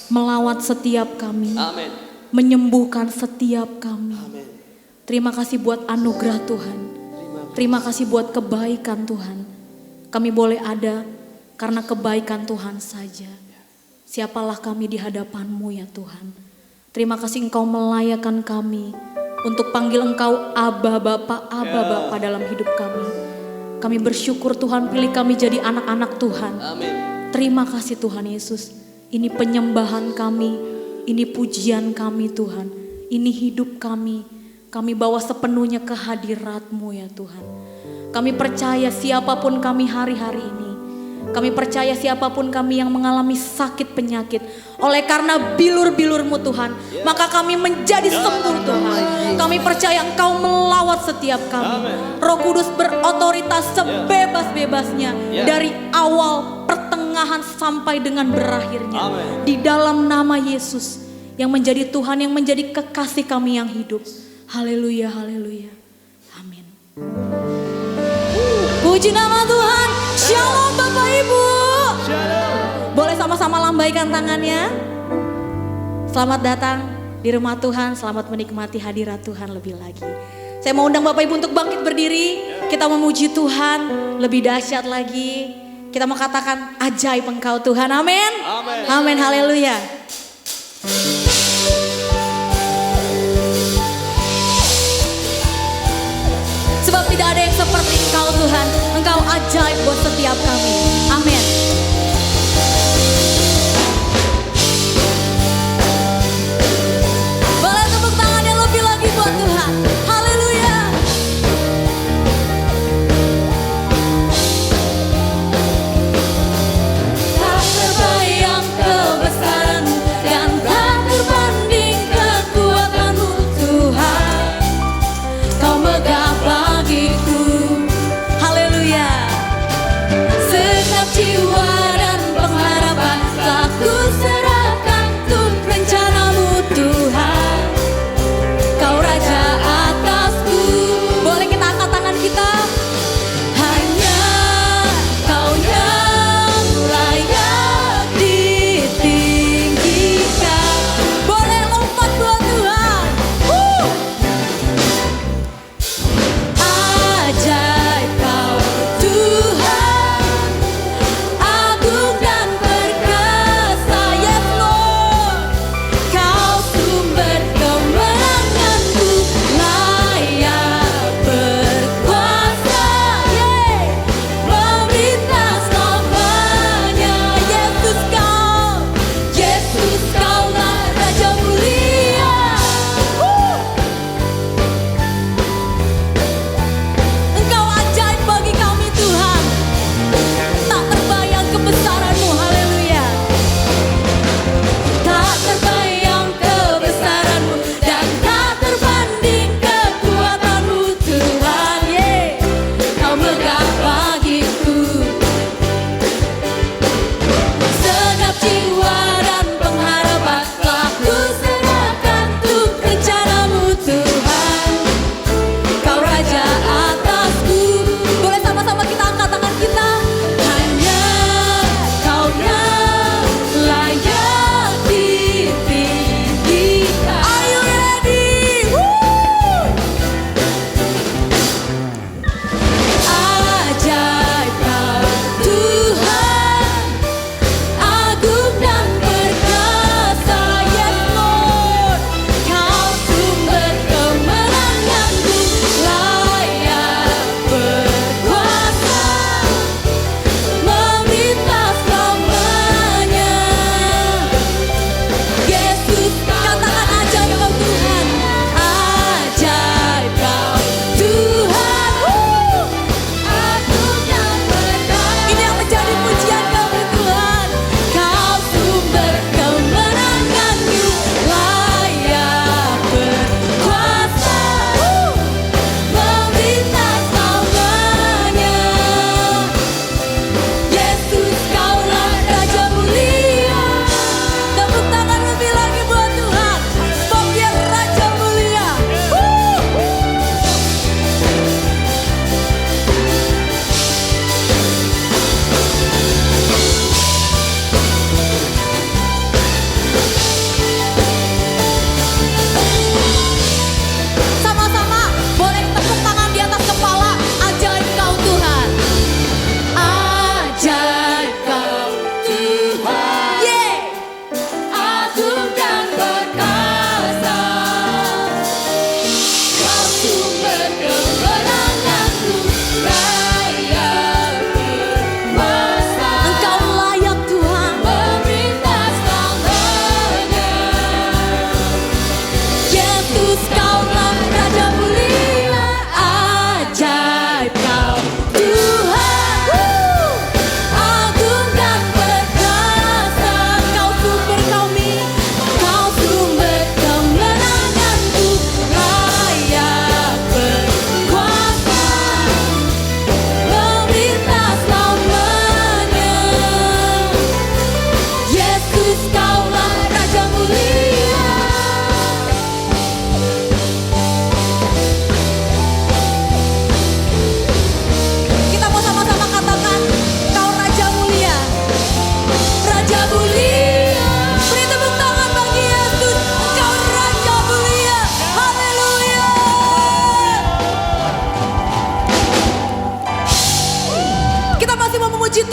melawat setiap kami, Amin. menyembuhkan setiap kami. Amin. Terima kasih buat anugerah Tuhan. Terima kasih buat kebaikan Tuhan. Kami boleh ada karena kebaikan Tuhan saja. Siapalah kami di hadapan-Mu ya Tuhan. Terima kasih Engkau melayakan kami untuk panggil Engkau Abba Bapa dalam hidup kami. Kami bersyukur Tuhan pilih kami jadi anak-anak Tuhan. Amin. Terima kasih Tuhan Yesus. Ini penyembahan kami, ini pujian kami Tuhan. Ini hidup kami. Kami bawa sepenuhnya ke hadirat-Mu ya Tuhan. Kami percaya siapapun kami hari-hari ini. Kami percaya siapapun kami yang mengalami sakit penyakit. Oleh karena bilur-bilur-Mu Tuhan. Maka kami menjadi sembuh Tuhan. Kami percaya Engkau melawat setiap kami. Roh Kudus berotoritas sebebas-bebasnya. Dari awal, pertengahan sampai dengan berakhirnya. Di dalam nama Yesus. Yang menjadi Tuhan, yang menjadi kekasih kami yang hidup. Haleluya, haleluya. Amin. Puji nama Tuhan. Shalom Bapak Ibu. Boleh sama-sama lambaikan tangannya. Selamat datang di rumah Tuhan. Selamat menikmati hadirat Tuhan lebih lagi. Saya mau undang Bapak Ibu untuk bangkit berdiri. Kita memuji Tuhan lebih dahsyat lagi. Kita mau katakan ajaib Engkau Tuhan. Amin. Amin. Haleluya. Sebab tidak ada yang seperti Engkau Tuhan. Engkau ajaib buat setiap kami. Amin. Boleh tepuk tangan yang lebih lagi buat Tuhan. Haleluya. Tak terbayang kebesaran-Mu dan tak terbanding kekuatan-Mu Tuhan. Kau megah bagiku. Haleluya. Segenap jiwa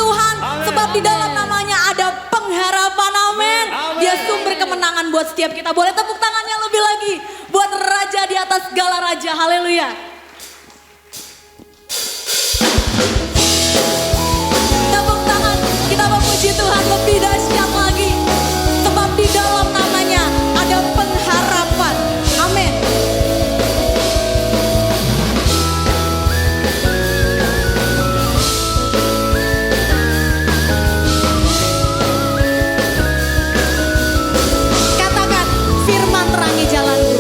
Tuhan. Sebab di dalam namanya ada pengharapan, amin. Dia sumber kemenangan buat setiap kita. Boleh tepuk tangan yang lebih lagi buat Raja di atas segala raja, haleluya. Tepuk tangan, kita memuji Tuhan lebih dahsyat lagi. Sebab di dalam namanya ada pengharapan, amin. Katakan, firman terangi jalanku.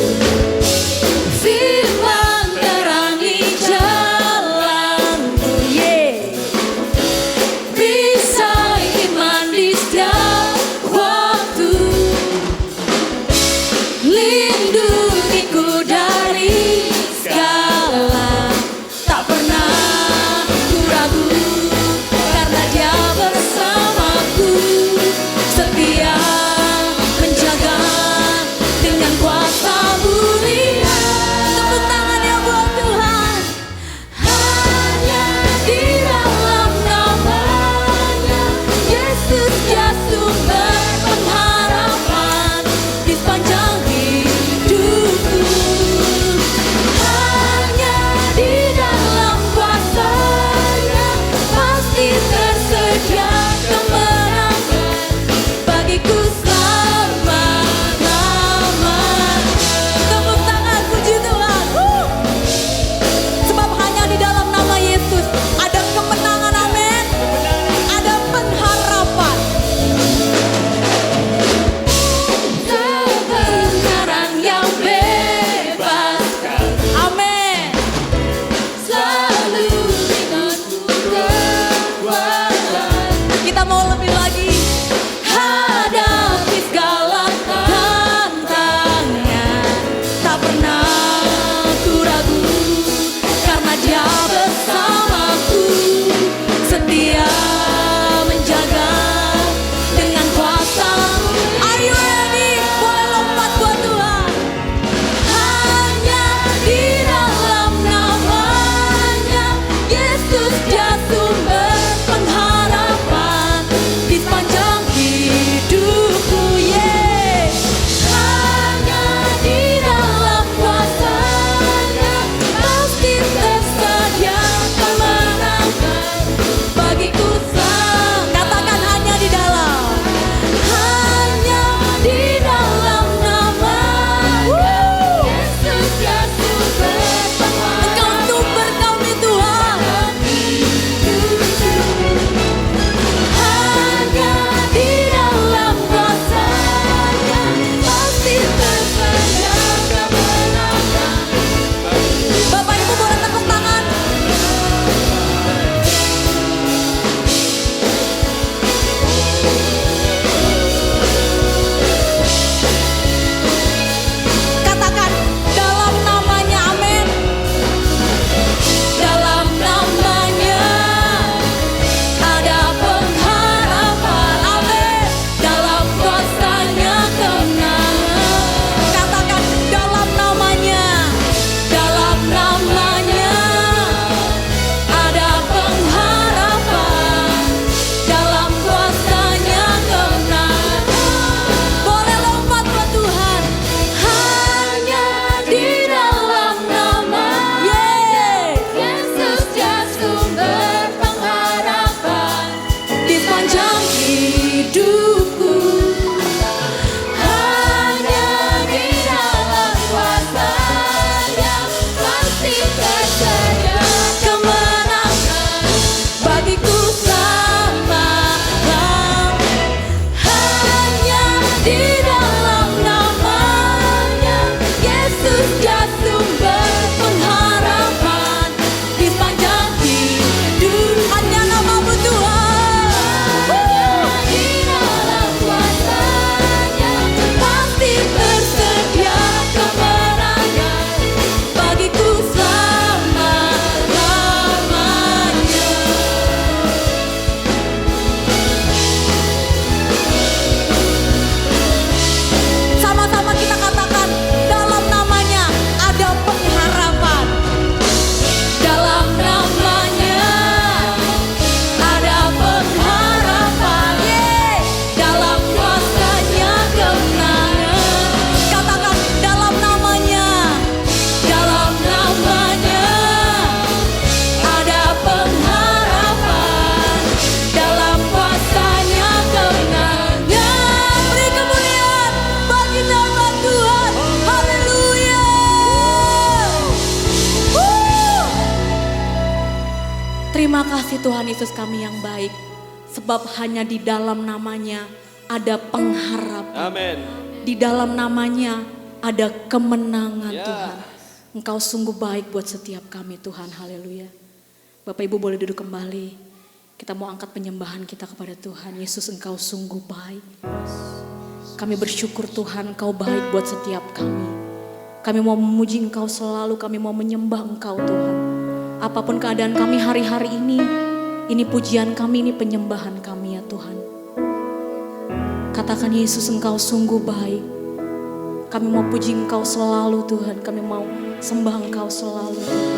Firman terangi Terima kasih Tuhan Yesus kami yang baik. Sebab hanya di dalam namanya ada pengharapan. Amin. Di dalam namanya ada kemenangan Tuhan. Engkau sungguh baik buat setiap kami Tuhan. Haleluya. Bapak Ibu boleh duduk kembali. Kita mau angkat penyembahan kita kepada Tuhan. Yesus, Engkau sungguh baik. Kami bersyukur Tuhan, Engkau baik buat setiap kami. Kami mau memuji Engkau selalu, kami mau menyembah Engkau Tuhan. Apapun keadaan kami hari-hari ini pujian kami, ini penyembahan kami ya Tuhan. Katakan Yesus, Engkau sungguh baik. Kami mau puji Engkau selalu Tuhan, kami mau sembah Engkau selalu Tuhan.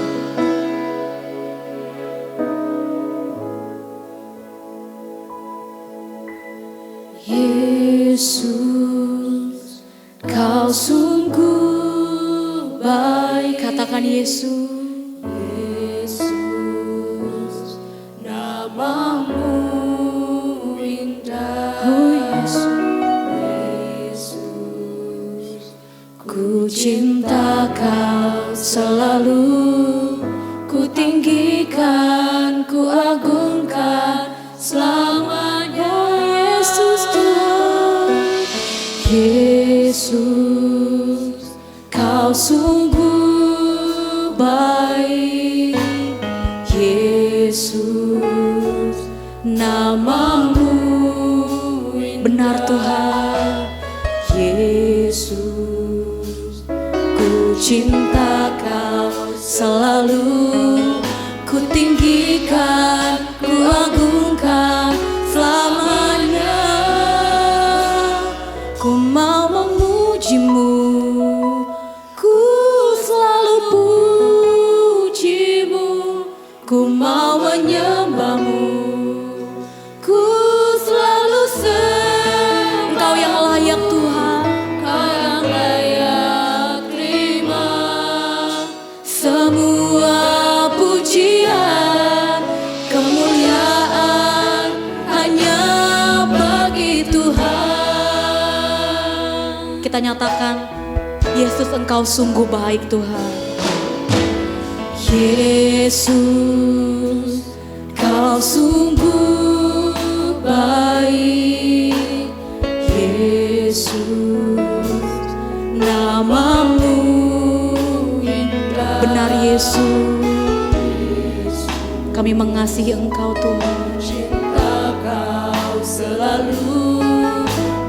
Yesus, Kau sungguh baik. Katakan Yesus. Yesus, namamu indah. Oh Yesus, ku cinta Kau selalu, ku tinggikan, ku agungkan selamanya. Yesus Tuhan, Yesus, Kau sungguh baik. Yesus, namamu benar Tuhan. Yesus, ku cinta Kau selalu, ku tinggikan, ku agungkan selamanya. Ku mau memuji-Mu, ku selalu puji-Mu, ku mau menyembah-Mu, ku selalu sembah. Engkau yang layak Tuhan, Engkau yang layak terima semua pujian, kemuliaan hanya bagi Tuhan. Kita nyatakan, Yesus Engkau sungguh baik Tuhan. Yesus, Kau sungguh baik. Yesus, namamu indah. Benar Yesus, kami mengasihi Engkau Tuhan. Cinta Kau selalu,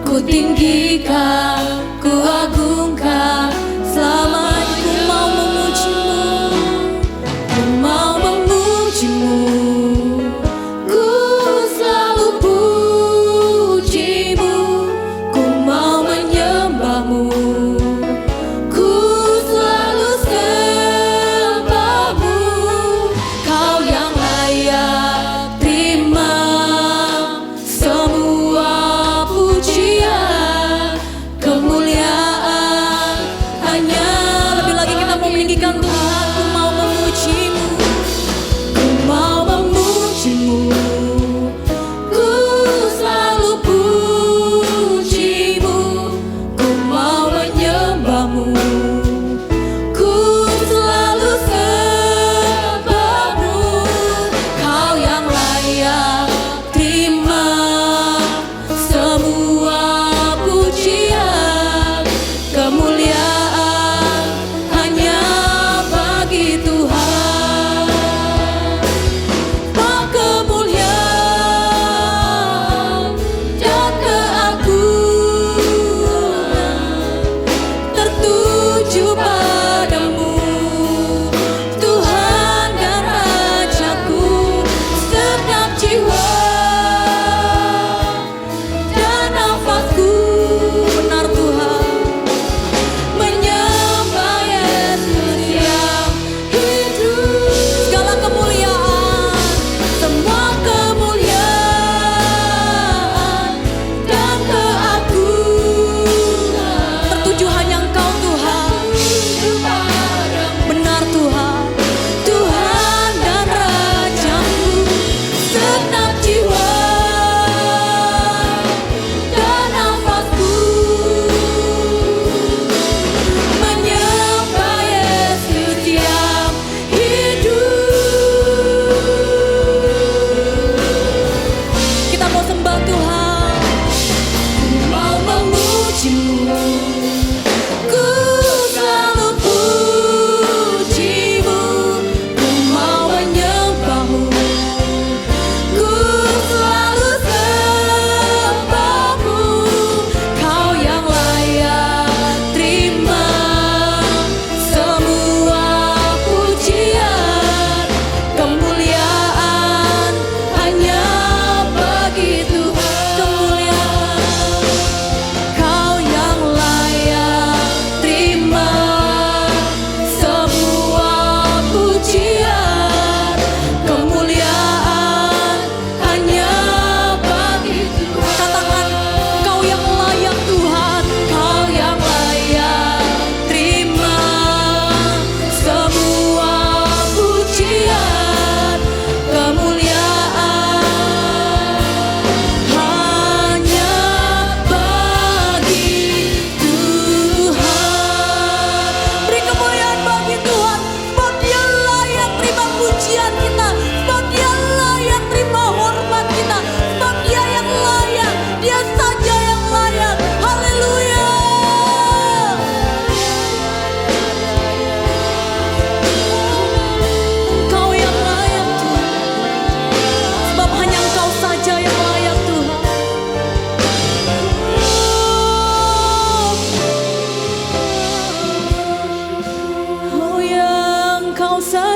ku tinggikan, ku agungkan selamanya. Ku mau memuji-Mu, ku mau memuji-Mu, ku selalu puji-Mu, ku mau menyembah-Mu, ku selalu sembah-Mu. Kau yang layak terima semua pujian, kemuliaan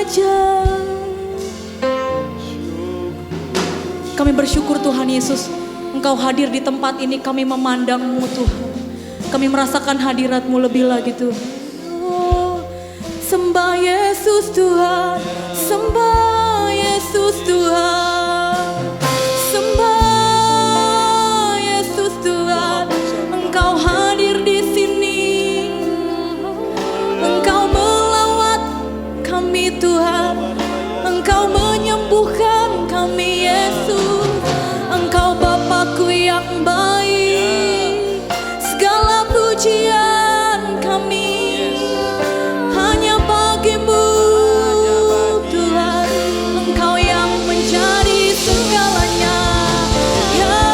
Raja. Kami bersyukur Tuhan Yesus, Engkau hadir di tempat ini, kami memandang-Mu Tuhan. Kami merasakan hadirat-Mu lebih lagi Tuhan. Oh, sembah Yesus Tuhan, sembah Yesus Tuhan, sembah Yesus Tuhan. Engkau hadir di sini, Engkau melawat kami Tuhan, Engkau menyembuhkan kami Yesus. Engkau Bapakku yang baik, segala pujian kami hanya bagi-Mu Tuhan. Engkau yang menjadi segalanya. Ya,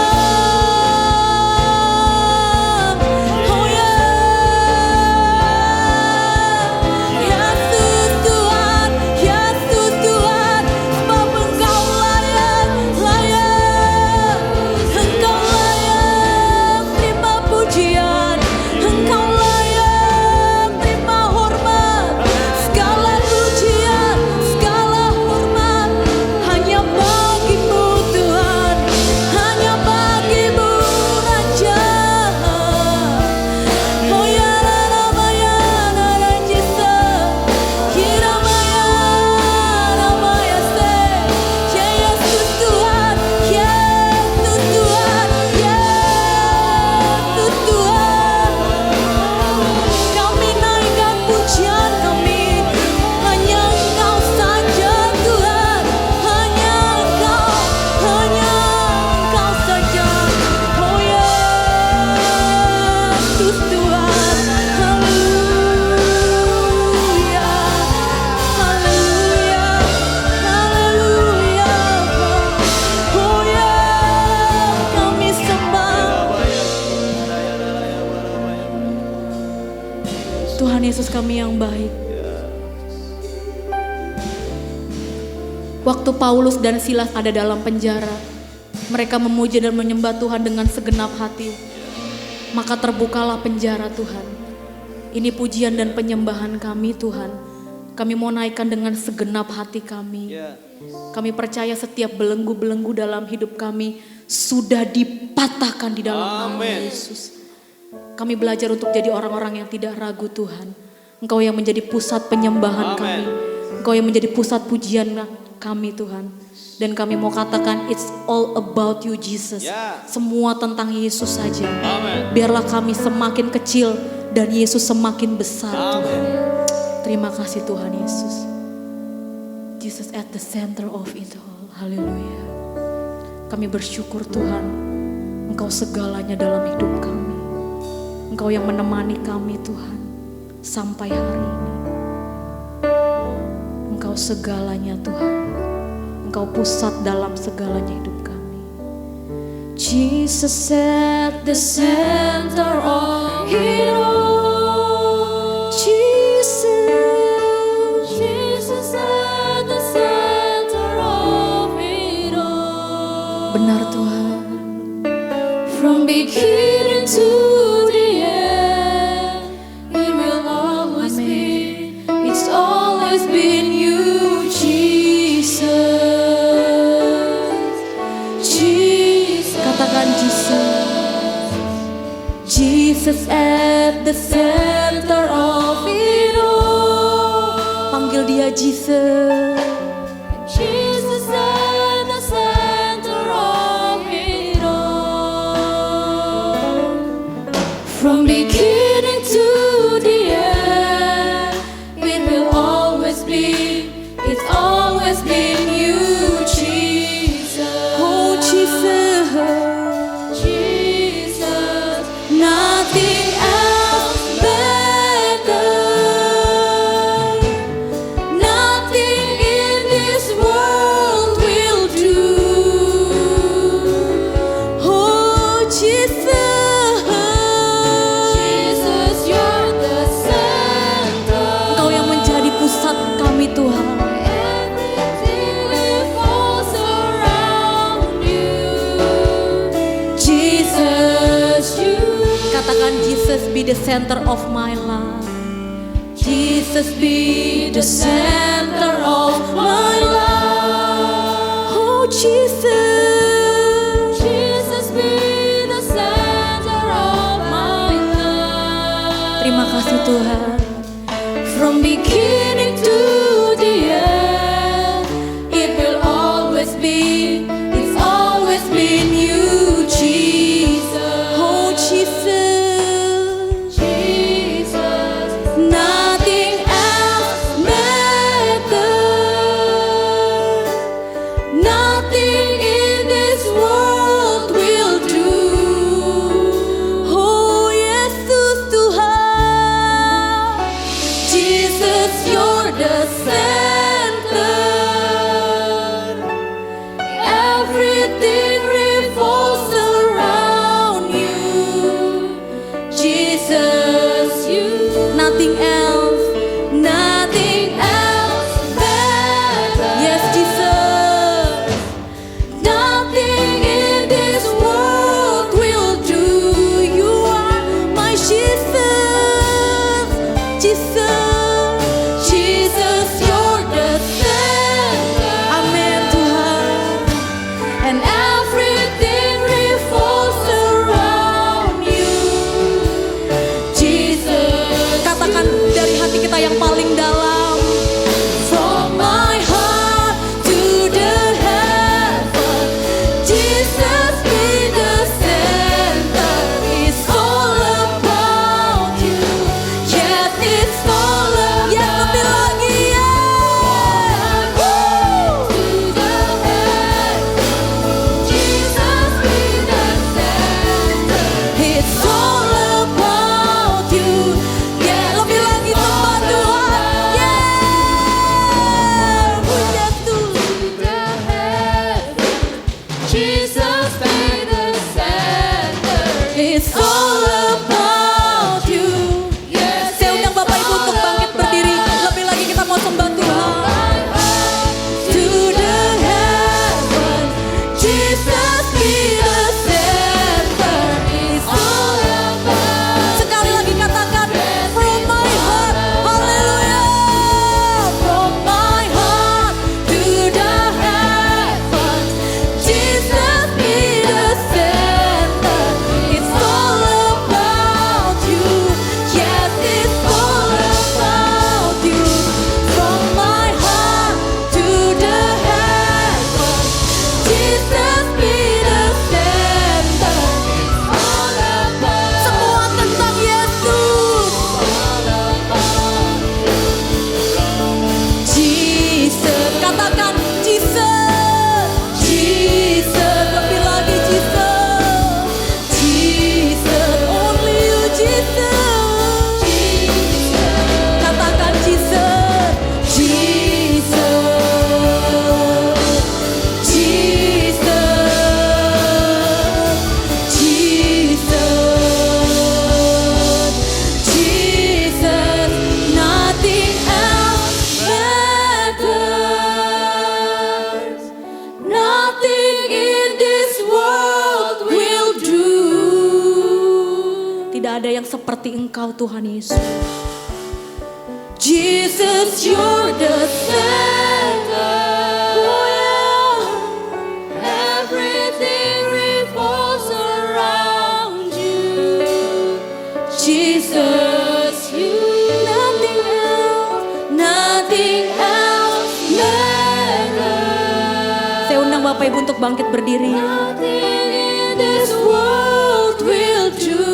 oh ya, Yesus Tuhan, Yesus Tuhan, sebab Engkau layak, layak, Engkau layak terima pujian, Engkau layak terima hormat, segala pujian, segala hormat hanya bagi-Mu Tuhan, hanya bagi-Mu Raja. Oh ya Ramaya Narajisa, Kiramaya Ramaya Se, ya Yesus Tuhan, Yesus Tuhan, Yesus Tuhan. Kami naikkan pujian kami, hanya Engkau saja Tuhan, hanya Engkau saja. Oh Yesus Tuhan, haleluya, haleluya, haleluya. Oh ya, kami sembah Tuhan Yesus kami yang baik. Waktu Paulus dan Silas ada dalam penjara, mereka memuji dan menyembah Tuhan dengan segenap hati. Maka terbukalah penjara Tuhan. Ini pujian dan penyembahan kami Tuhan. Kami mau naikkan dengan segenap hati kami. Kami percaya setiap belenggu-belenggu dalam hidup kami sudah dipatahkan di dalam nama Yesus. Kami belajar untuk jadi orang-orang yang tidak ragu Tuhan. Engkau yang menjadi pusat penyembahan kami. Engkau yang menjadi pusat pujian kami Tuhan. Dan kami mau katakan it's all about you Jesus. Semua tentang Yesus saja. Biarlah kami semakin kecil dan Yesus semakin besar Tuhan. Terima kasih Tuhan Yesus. Jesus at the center of it all. Haleluya. Kami bersyukur Tuhan, Engkau segalanya dalam hidup kami. Engkau yang menemani kami Tuhan sampai hari ini. Engkau segalanya Tuhan. Engkau pusat dalam segalanya hidup kami. Jesus at the center of it all. Jesus at the center of it all. Benar Tuhan. From beginning to the end, it will always be. It's always been you, Jesus. Katakan Jesus. Jesus at the center of it all. Panggil dia Jesus. Jesus at the center of it all. From beginning to the end, it will always be. It's always been you, Jesus. Oh Jesus. Nothing else better, nothing in this world will do. Oh Jesus, Jesus you're the center. Engkau yang menjadi pusat kami Tuhan. Everything revolves around you, Jesus you. Katakan Jesus be the center of my life. Jesus be the center of my life. Oh Jesus, Jesus be the center of my life. Terima kasih Tuhan. From beginning to the end, it will always be, it's always been you, Jesus. Oh Jesus, Jesus, nothing else matters. Nothing in this world will do. Oh Yesus Tuhan, Jesus you're the center. Everything revolves around you. Jesus you, nothing else, nothing else matters. Yes Jesus, nothing in this world will do. You are my Jesus, Jesus, Jesus, you're the center. Amen Tuhan. And everything revolves around you, Jesus. Katakan dari hati kita yang paling dalam. From my heart to the heaven, Jesus be the center. It's all about you. Yes, it's all about you. Yes, lebih lagi ya. To the heaven, Jesus be the center. It's all about you. Yeah, lebih lagi sembah Tuhan. Yeah, puja Tuhan. Jesus be the center. It's all about you. Yes, saya undang Bapak Ibu untuk bangkit berdiri. Lebih lagi kita mau sembah Tuhan. To the heaven, Jesus be the center. It's all about. Sekali lagi katakan, from my heart, hallelujah. From my heart to the heaven, Jesus be the center. It's all about you. Yes, it's all about you. From my heart to the heaven, Jesus be the center. All about. Semua tentang Yesus. Jesus, katakan Jesus, Jesus, lebih lagi Jesus, Jesus, only you Jesus, katakan Jesus, Jesus, Jesus, Jesus, Jesus, nothing else matters. Nothing in this world will do. Tidak ada yang seperti Engkau Tuhan Yesus. Jesus, you're the center. Oh yeah. Everything revolves around you. Jesus, you. Nothing else matters. Saya undang Bapak Ibu untuk bangkit berdiri. Nothing in this world will do.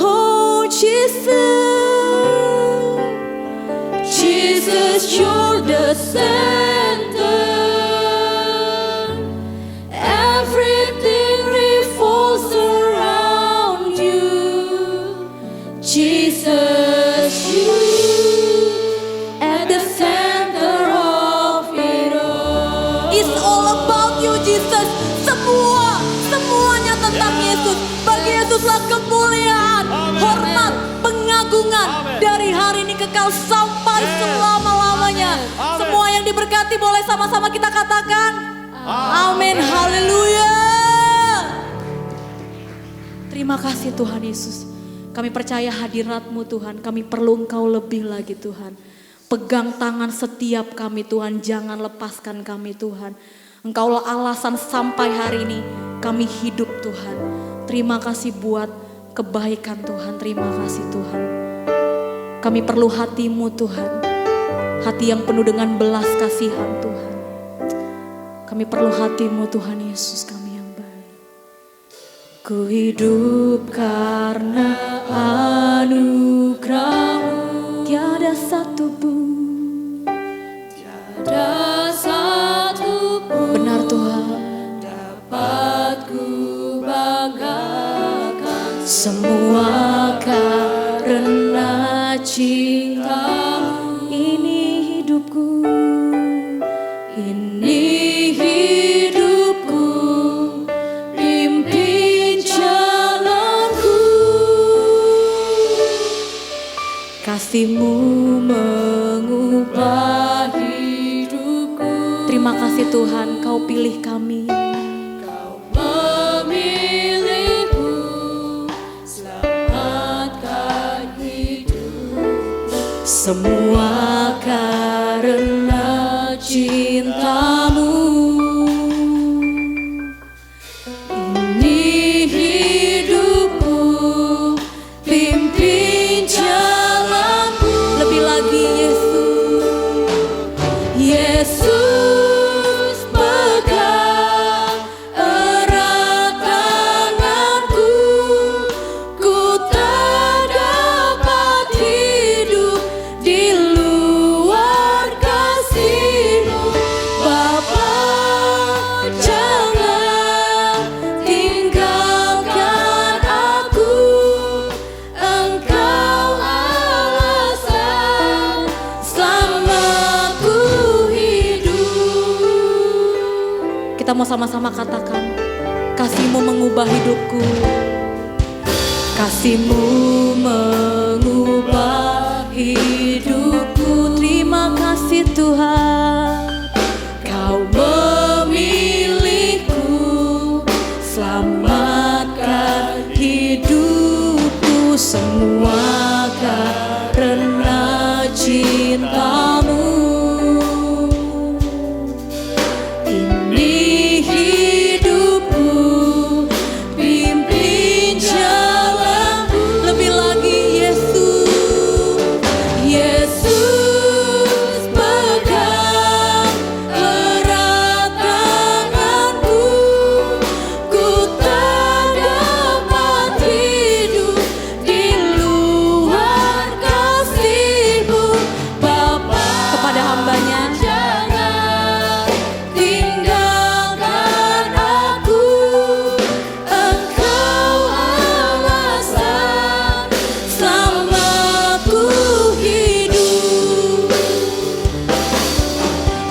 Oh Jesus, Jesus, you're the center. Everything revolves around you. Jesus, you at the center of it all. It's all about you, Jesus. Semuanya tentang Yesus. Bagi Yesuslah kemuliaan, hormat, pengagungan dari hari ini kekal sampai selama-lamanya. Semua yang diberkati boleh sama-sama kita katakan amin, haleluya. Terima kasih Tuhan Yesus. Kami percaya hadirat-Mu Tuhan, kami perlu Engkau lebih lagi Tuhan. Pegang tangan setiap kami Tuhan, jangan lepaskan kami Tuhan. Engkaulah alasan sampai hari ini kami hidup Tuhan. Terima kasih buat kebaikan Tuhan, terima kasih Tuhan. Kami perlu hati-Mu Tuhan, hati yang penuh dengan belas kasihan Tuhan. Kami perlu hati-Mu Tuhan Yesus kami yang baik. Ku hidup karena anugerah-Mu, tiada satu pun, tiada satu pun benar Tuhan, dapat ku banggakan. semua karena cinta-Mu. Ini hidupku, ini hidupku, pimpin jalanku. Kasih-Mu mengubah hidupku. Terima kasih Tuhan, Kau pilih kami. Kau memilihku, selamatkan hidup. Semua karena cinta-Mu. Ini hidupku, pimpin jalanku. Lebih lagi Yesus, Yesus pegang erat tanganku. Ku tak dapat hidup di luar kasih-Mu. Bapa, jangan tinggalkan aku. Engkau alasan selamaku hidup. Kita mau sama-sama katakan, kasih-Mu mengubah hidupku. Kasih-Mu mengubah hidupku. Terima kasih Tuhan, Kau memilihku, selamatkan hidupku. Semua karena cinta-Mu. Ini hidupku, pimpin jalanku. Lebih lagi Yesus, Yesus pegang erat tanganku. Ku tak dapat hidup di luar kasih-Mu. Bapa, kepada hamba-Nya, jangan tinggalkan aku. Engkau alasan selamaku hidup.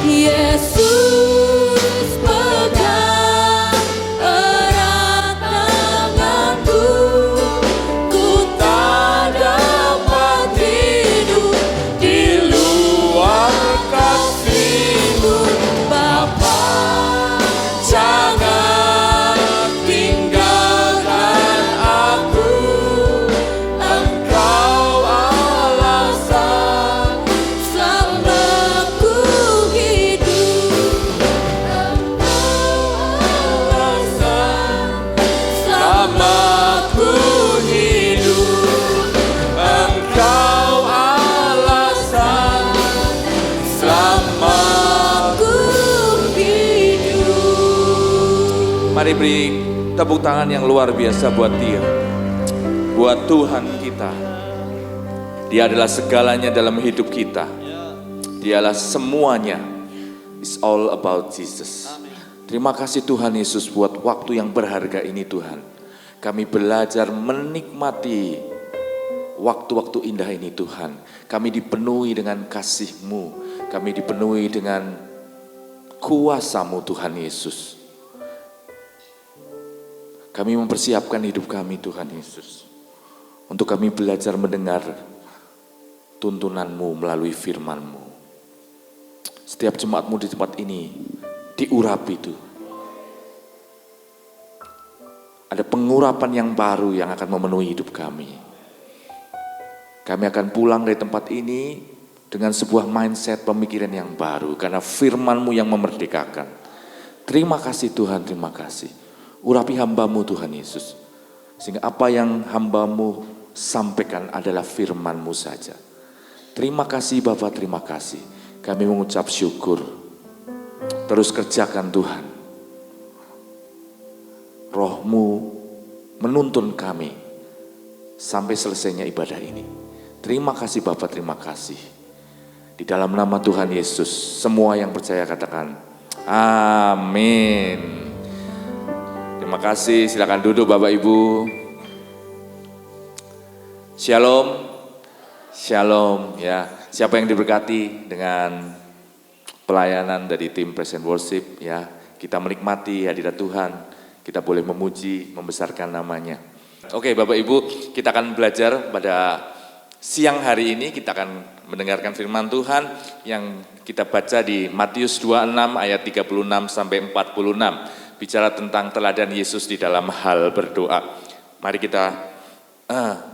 Yesus pegang erat tanganku. Ku tak dapat hidup di luar kasih-Mu. Bapa, jangan tinggalkan aku. Engkau alasan selamaku hidup. Engkau alasan selamaku hidup. Engkau alasan selamaku hidup. Mari beri tepuk tangan yang luar biasa buat Dia, buat Tuhan kita. Dia adalah segalanya dalam hidup kita. Dialah semuanya. It's all about Jesus. Terima kasih Tuhan Yesus buat waktu yang berharga ini Tuhan. Kami belajar menikmati waktu-waktu indah ini Tuhan. Kami dipenuhi dengan kasih-Mu. Kami dipenuhi dengan kuasa-Mu Tuhan Yesus. Kami mempersiapkan hidup kami Tuhan Yesus. Untuk kami belajar mendengar tuntunan-Mu melalui firman-Mu. Setiap jemaat-Mu di tempat ini diurapi itu. Ada pengurapan yang baru yang akan memenuhi hidup kami. Kami akan pulang dari tempat ini dengan sebuah mindset pemikiran yang baru, karena firman-Mu yang memerdekakan. Terima kasih Tuhan, terima kasih. Urapi hamba-Mu Tuhan Yesus, sehingga apa yang hamba-Mu sampaikan adalah firman-Mu saja. Terima kasih Bapa, terima kasih. Kami mengucap syukur. Terus kerjakan Tuhan. Roh-Mu menuntun kami sampai selesainya ibadah ini. Terima kasih Bapa, terima kasih. Di dalam nama Tuhan Yesus, semua yang percaya katakan, amin. Terima kasih, silakan duduk Bapak Ibu. Shalom, shalom ya. Siapa yang diberkati dengan pelayanan dari tim Praise and Worship ya. Kita menikmati hadirat Tuhan, kita boleh memuji, membesarkan namanya. Oke Bapak Ibu, kita akan belajar pada siang hari ini, kita akan mendengarkan firman Tuhan yang kita baca di Matius 26 ayat 36 sampai 46. Bicara tentang teladan Yesus di dalam hal berdoa. Mari kita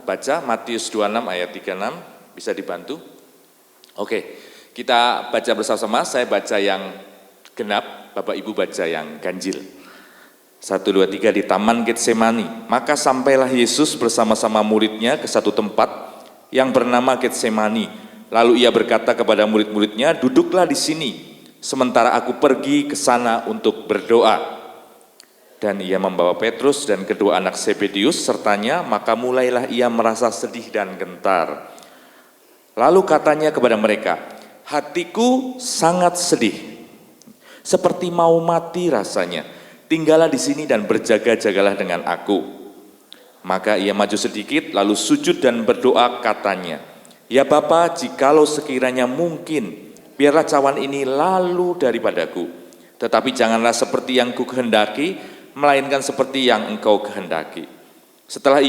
baca Matius 26 ayat 36, bisa dibantu? Oke, kita baca bersama-sama, saya baca yang genap, Bapak Ibu baca yang ganjil. 1, 2, 3 di Taman Getsemani. Maka sampailah Yesus bersama-sama muridnya ke satu tempat yang bernama Getsemani. Lalu ia berkata kepada murid-muridnya, duduklah di sini, sementara aku pergi ke sana untuk berdoa. Dan ia membawa Petrus dan kedua anak Zebedius sertanya, maka mulailah ia merasa sedih dan gentar. Lalu katanya kepada mereka, hatiku sangat sedih, seperti mau mati rasanya. Tinggallah di sini dan berjaga-jagalah dengan aku. Maka ia maju sedikit, lalu sujud dan berdoa katanya, ya Bapa, jikalau sekiranya mungkin, biarlah cawan ini lalu daripadaku. Tetapi janganlah seperti yang ku kehendaki, melainkan seperti yang engkau kehendaki. Setelah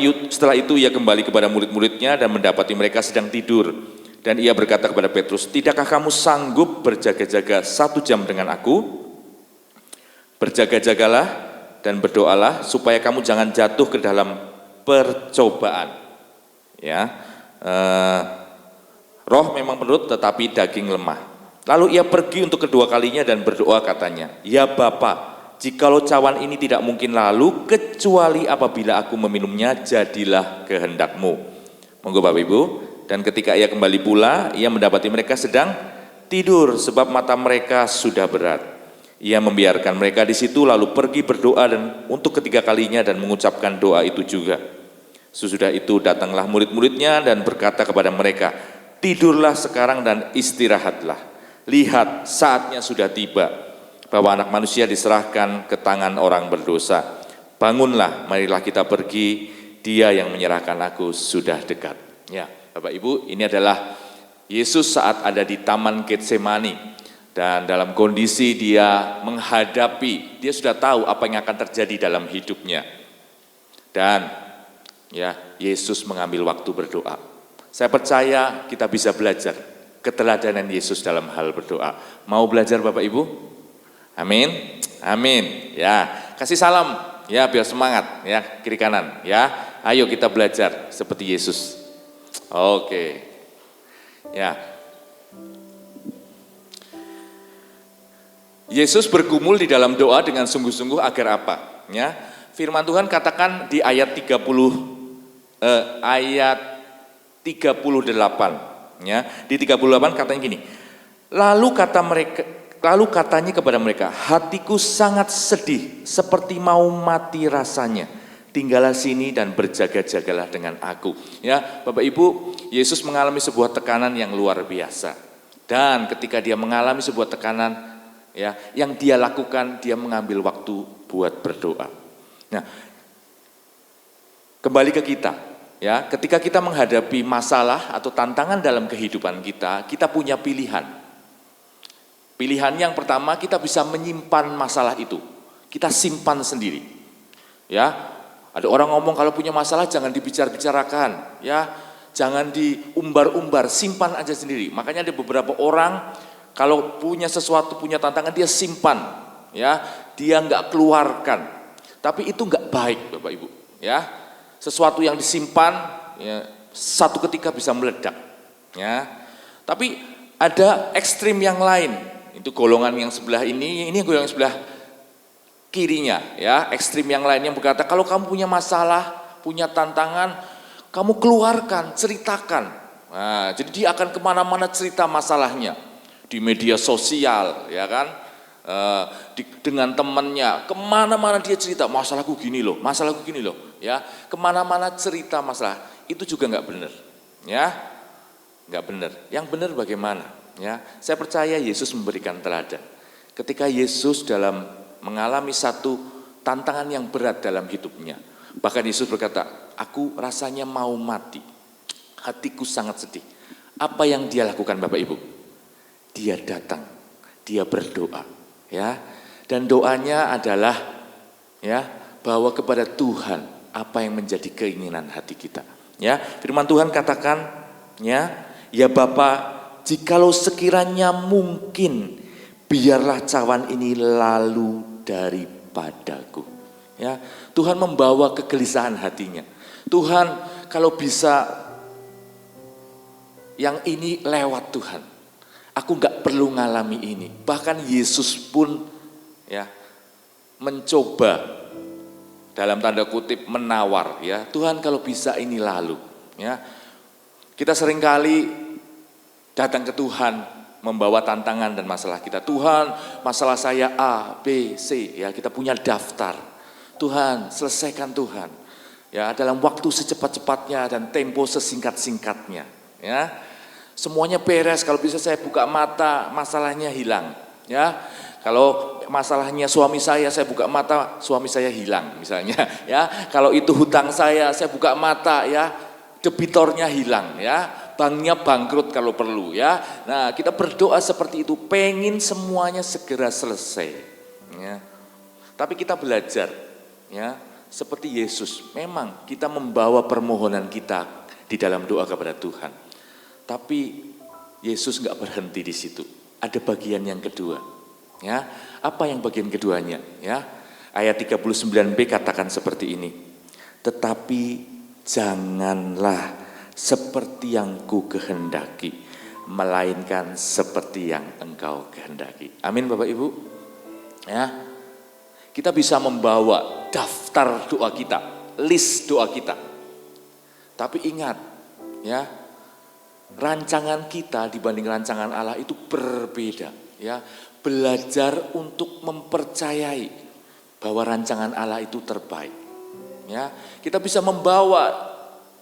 itu ia kembali kepada murid-muridnya dan mendapati mereka sedang tidur. Dan ia berkata kepada Petrus, tidakkah kamu sanggup berjaga-jaga 1 jam dengan aku? Berjaga-jagalah dan berdoalah supaya kamu jangan jatuh ke dalam percobaan. Ya, roh memang menurut tetapi daging lemah. Lalu ia pergi untuk kedua kalinya dan berdoa katanya, ya Bapa, jikalau cawan ini tidak mungkin lalu, kecuali apabila aku meminumnya, jadilah kehendak-Mu. Monggo Bapak Ibu. Dan ketika ia kembali pula, ia mendapati mereka sedang tidur sebab mata mereka sudah berat. Ia membiarkan mereka di situ lalu pergi berdoa dan untuk ketiga kalinya dan mengucapkan doa itu juga. Sesudah itu datanglah murid-muridnya dan berkata kepada mereka, tidurlah sekarang dan istirahatlah. Lihat, saatnya sudah tiba bahwa anak manusia diserahkan ke tangan orang berdosa. Bangunlah, marilah kita pergi, dia yang menyerahkan aku sudah dekat. Ya, Bapak Ibu, ini adalah Yesus saat ada di Taman Getsemani. Dan dalam kondisi dia menghadapi, dia sudah tahu apa yang akan terjadi dalam hidupnya. Dan ya, Yesus mengambil waktu berdoa. Saya percaya kita bisa belajar keteladanan Yesus dalam hal berdoa. Mau belajar Bapak Ibu? Amin, amin. Ya, kasih salam, ya biar semangat, ya kiri kanan, ya. Ayo kita belajar seperti Yesus. Oke, ya. Yesus bergumul di dalam doa dengan sungguh-sungguh agar apa? Ya, firman Tuhan katakan di ayat 38, ya di 38 katanya gini. Lalu katanya kepada mereka, hatiku sangat sedih, seperti mau mati rasanya. Tinggallah sini dan berjaga-jagalah dengan aku. Ya, Bapak Ibu, Yesus mengalami sebuah tekanan yang luar biasa. Dan ketika dia mengalami sebuah tekanan, ya, yang dia lakukan, dia mengambil waktu buat berdoa. Nah, kembali ke kita, ya, ketika kita menghadapi masalah atau tantangan dalam kehidupan kita, kita punya pilihan. Pilihan yang pertama, kita bisa menyimpan masalah itu, kita simpan sendiri. Ya, ada orang ngomong kalau punya masalah jangan dibicar-bicarakan, ya, jangan diumbar-umbar, simpan aja sendiri. Makanya ada beberapa orang kalau punya sesuatu, punya tantangan, dia simpan, ya, dia nggak keluarkan. Tapi itu nggak baik, Bapak Ibu, ya. Sesuatu yang disimpan, ya, satu ketika bisa meledak. Ya, tapi ada ekstrim yang lain. Itu golongan yang sebelah ini golongan yang sebelah kirinya. Ya, ekstrim yang lain yang berkata kalau kamu punya masalah, punya tantangan, kamu keluarkan, ceritakan. Nah, jadi dia akan kemana-mana cerita masalahnya di media sosial, ya kan? Dengan temannya, kemana-mana dia cerita masalahku gini loh, ya, kemana-mana cerita masalah. Itu juga nggak benar, ya, nggak benar. Yang benar bagaimana? Ya, saya percaya Yesus memberikan teladan. Ketika Yesus dalam mengalami satu tantangan yang berat dalam hidupnya, bahkan Yesus berkata, aku rasanya mau mati, hatiku sangat sedih. Apa yang dia lakukan Bapak Ibu? Dia datang, dia berdoa, ya, dan doanya adalah, ya, bahwa kepada Tuhan apa yang menjadi keinginan hati kita. Ya, firman Tuhan katakan, ya Bapa, jikalau sekiranya mungkin, biarlah cawan ini lalu daripadaku. Ya, Tuhan membawa kegelisahan hatinya. Tuhan, kalau bisa yang ini lewat Tuhan. Aku gak perlu ngalami ini. Bahkan Yesus pun ya mencoba dalam tanda kutip menawar, ya. Tuhan kalau bisa ini lalu, ya. Kita seringkali datang ke Tuhan membawa tantangan dan masalah kita. Tuhan, masalah saya A, B, C, ya, kita punya daftar. Tuhan, selesaikan Tuhan. Ya, dalam waktu secepat-cepatnya dan tempo sesingkat-singkatnya, ya. Semuanya beres, kalau bisa saya buka mata, masalahnya hilang, ya. Kalau masalahnya suami saya buka mata, suami saya hilang misalnya, ya. Kalau itu hutang saya buka mata, ya, debitornya hilang, ya. Banknya bangkrut kalau perlu, ya. Nah, kita berdoa seperti itu, pengen semuanya segera selesai, ya. Tapi kita belajar, ya, seperti Yesus. Memang kita membawa permohonan kita di dalam doa kepada Tuhan. Tapi Yesus nggak berhenti di situ. Ada bagian yang kedua, ya. Apa yang bagian keduanya, ya? Ayat 39b katakan seperti ini. Tetapi janganlah seperti yang ku kehendaki, melainkan seperti yang engkau kehendaki. Amin Bapak Ibu. Ya. Kita bisa membawa daftar doa kita, list doa kita. Tapi ingat, ya, rancangan kita dibanding rancangan Allah itu berbeda, ya. Belajar untuk mempercayai bahwa rancangan Allah itu terbaik, ya. Kita bisa membawa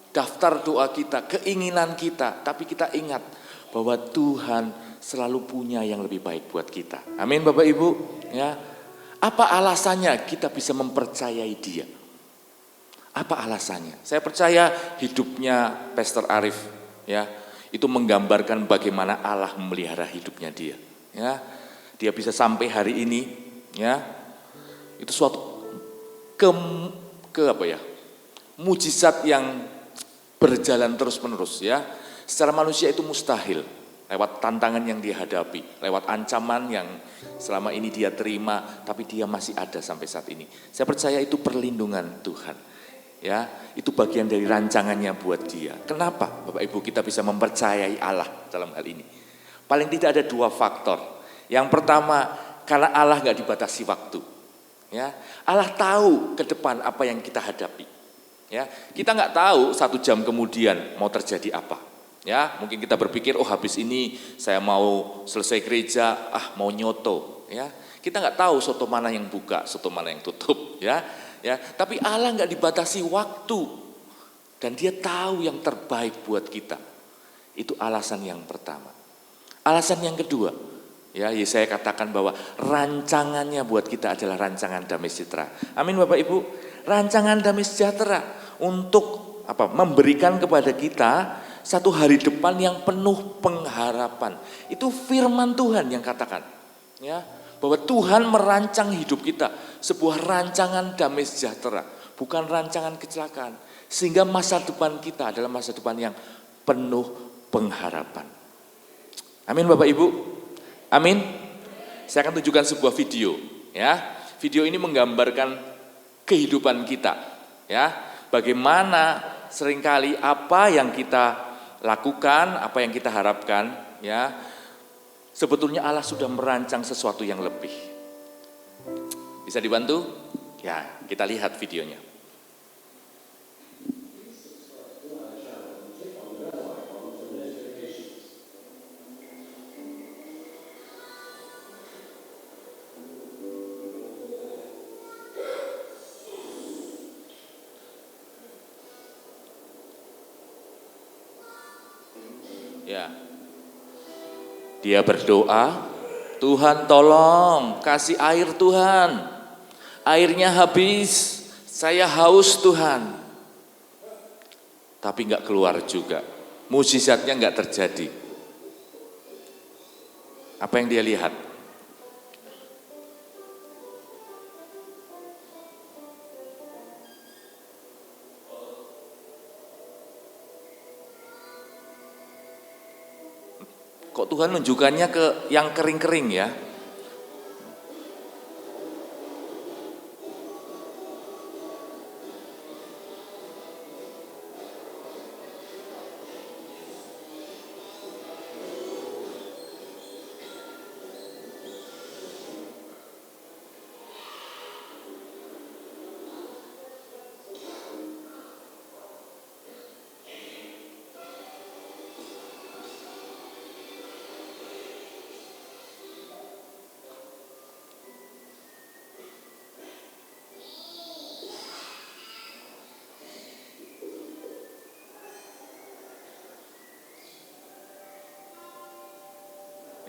daftar doa kita, keinginan kita, tapi kita ingat bahwa Tuhan selalu punya yang lebih baik buat kita. Amin Bapak Ibu, ya. Apa alasannya kita bisa mempercayai Dia? Apa alasannya? Saya percaya hidupnya Pastor Arif, ya, itu menggambarkan bagaimana Allah memelihara hidupnya dia, ya. Dia bisa sampai hari ini, ya. Itu suatu mujizat yang berjalan terus-menerus, ya. Secara manusia itu mustahil, lewat tantangan yang dihadapi, lewat ancaman yang selama ini dia terima, tapi dia masih ada sampai saat ini. Saya percaya itu perlindungan Tuhan, ya. Itu bagian dari rancangannya buat dia. Kenapa Bapak Ibu kita bisa mempercayai Allah dalam hal ini? Paling tidak ada dua faktor. Yang pertama, karena Allah gak dibatasi waktu, ya. Allah tahu ke depan apa yang kita hadapi, ya. Kita gak tahu 1 jam kemudian mau terjadi apa. Ya, mungkin kita berpikir, oh habis ini saya mau selesai gereja, mau nyoto, ya. Kita nggak tahu soto mana yang buka, soto mana yang tutup, ya. Ya, tapi Allah nggak dibatasi waktu dan Dia tahu yang terbaik buat kita. Itu alasan yang pertama. Alasan yang kedua, ya, saya katakan bahwa rancangannya buat kita adalah rancangan damai sejahtera. Amin Bapak Ibu. Rancangan damai sejahtera untuk apa? Memberikan kepada kita satu hari depan yang penuh pengharapan. Itu firman Tuhan yang katakan, ya, bahwa Tuhan merancang hidup kita sebuah rancangan damai sejahtera, bukan rancangan kecelakaan, sehingga masa depan kita adalah masa depan yang penuh pengharapan. Amin Bapak Ibu. Amin. Saya akan tunjukkan sebuah video, ya. Video ini menggambarkan kehidupan kita, ya. Bagaimana seringkali apa yang kita lakukan, apa yang kita harapkan, ya, sebetulnya Allah sudah merancang sesuatu yang lebih. Bisa dibantu? Ya, kita lihat videonya. Ya. Dia berdoa, Tuhan tolong kasih air Tuhan. Airnya habis, saya haus Tuhan. Tapi enggak keluar juga. Mukjizatnya enggak terjadi. Apa yang dia lihat? Kok Tuhan menunjukkannya ke yang kering-kering ya?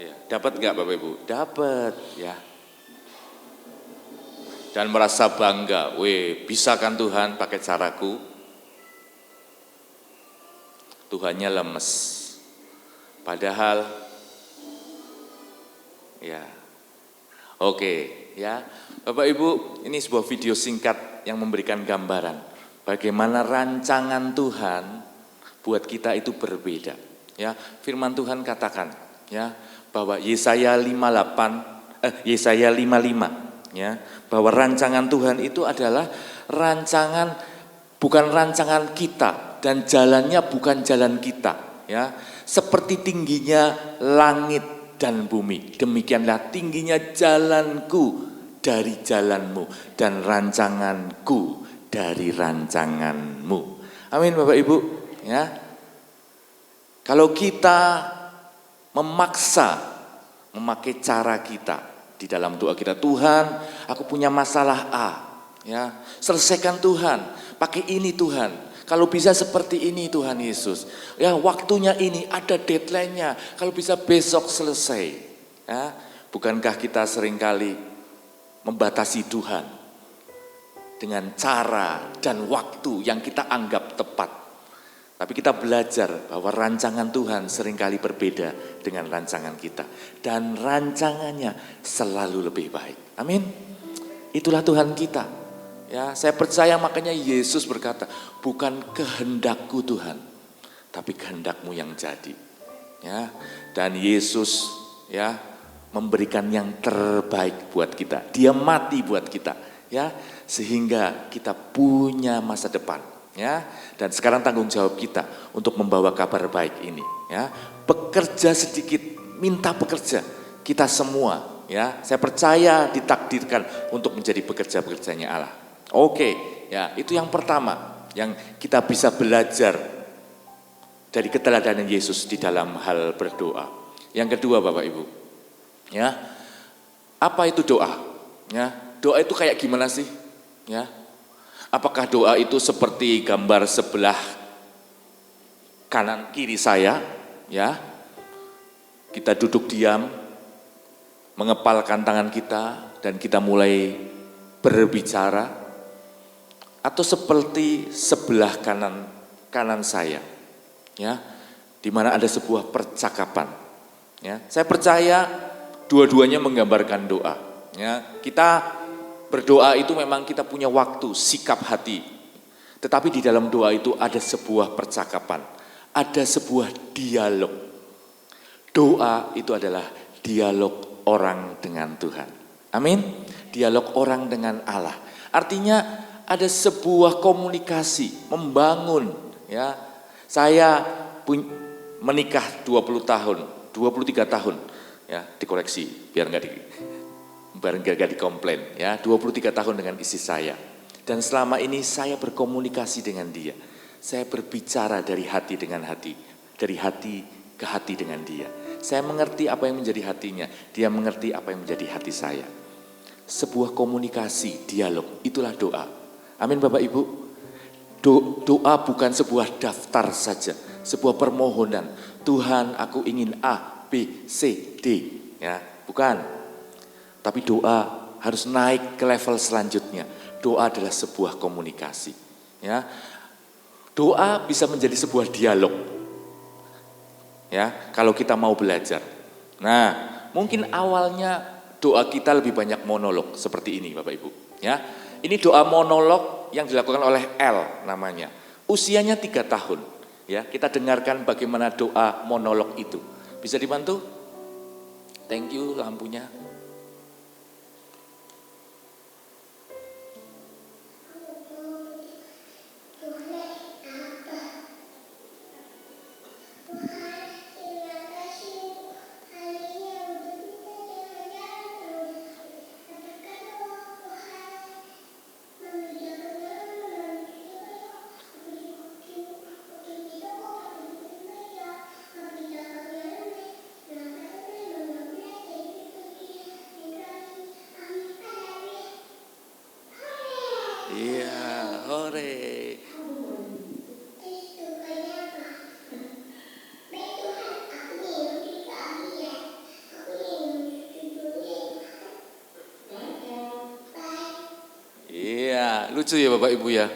Ya, dapat nggak Bapak Ibu? Dapat ya. Dan merasa bangga, bisa kan Tuhan pakai caraku? Tuhannya lemes. Padahal, ya, oke ya. Bapak Ibu, ini sebuah video singkat yang memberikan gambaran bagaimana rancangan Tuhan buat kita itu berbeda. Ya, firman Tuhan katakan, ya, bahwa Yesaya 55 ya, bahwa rancangan Tuhan itu adalah rancangan, bukan rancangan kita, dan jalannya bukan jalan kita, ya. Seperti tingginya langit dan bumi, demikianlah tingginya jalanku dari jalanmu dan rancanganku dari rancanganmu. Amin Bapak Ibu, ya. Kalau kita memaksa memakai cara kita di dalam doa kita, Tuhan, aku punya masalah A, ya, selesaikan Tuhan, pakai ini Tuhan, kalau bisa seperti ini Tuhan Yesus, ya, waktunya ini, ada deadline-nya, kalau bisa besok selesai, ya. Bukankah kita seringkali membatasi Tuhan dengan cara dan waktu yang kita anggap tepat? Tapi kita belajar bahwa rancangan Tuhan seringkali berbeda dengan rancangan kita. Dan rancangannya selalu lebih baik. Amin. Itulah Tuhan kita. Ya, saya percaya makanya Yesus berkata, bukan kehendakku Tuhan, tapi kehendakmu yang jadi. Ya, dan Yesus ya memberikan yang terbaik buat kita. Dia mati buat kita, ya, sehingga kita punya masa depan. Ya, dan sekarang tanggung jawab kita untuk membawa kabar baik ini, ya. Bekerja sedikit, minta bekerja. Kita semua, ya, saya percaya ditakdirkan untuk menjadi pekerja-pekerjanya Allah. Oke, ya, itu yang pertama yang kita bisa belajar dari keteladanan Yesus di dalam hal berdoa. Yang kedua Bapak Ibu, ya, apa itu doa? Ya, doa itu kayak gimana sih? Ya. Apakah doa itu seperti gambar sebelah kanan kiri saya, ya? Kita duduk diam, mengepalkan tangan kita dan kita mulai berbicara, atau seperti sebelah kanan saya, ya, di mana ada sebuah percakapan, ya. Saya percaya dua-duanya menggambarkan doa, ya. Kita berdoa itu memang kita punya waktu, sikap hati. Tetapi di dalam doa itu ada sebuah percakapan, ada sebuah dialog. Doa itu adalah dialog orang dengan Tuhan. Amin. Dialog orang dengan Allah. Artinya ada sebuah komunikasi, membangun Ya, saya menikah 20 tahun, 23 tahun. Ya, dikoreksi biar nggak dikomplain. Ya, 23 tahun dengan istri saya. Dan selama ini saya berkomunikasi dengan dia. Saya berbicara dari hati dengan hati, dari hati ke hati dengan dia. Saya mengerti apa yang menjadi hatinya, dia mengerti apa yang menjadi hati saya. Sebuah komunikasi, dialog, itulah doa. Amin Bapak Ibu. Doa bukan sebuah daftar saja, sebuah permohonan. Tuhan, aku ingin A, B, C, D. Ya, bukan. Tapi doa harus naik ke level selanjutnya. Doa adalah sebuah komunikasi. Ya, doa bisa menjadi sebuah dialog. Ya, kalau kita mau belajar. Nah, mungkin awalnya doa kita lebih banyak monolog seperti ini, Bapak Ibu. Ya, ini doa monolog yang dilakukan oleh L namanya. Usianya 3 tahun. Ya, kita dengarkan bagaimana doa monolog itu. Bisa dibantu? Thank you lampunya. Iya, hore. Iya, lucu ya Bapak Ibu ya.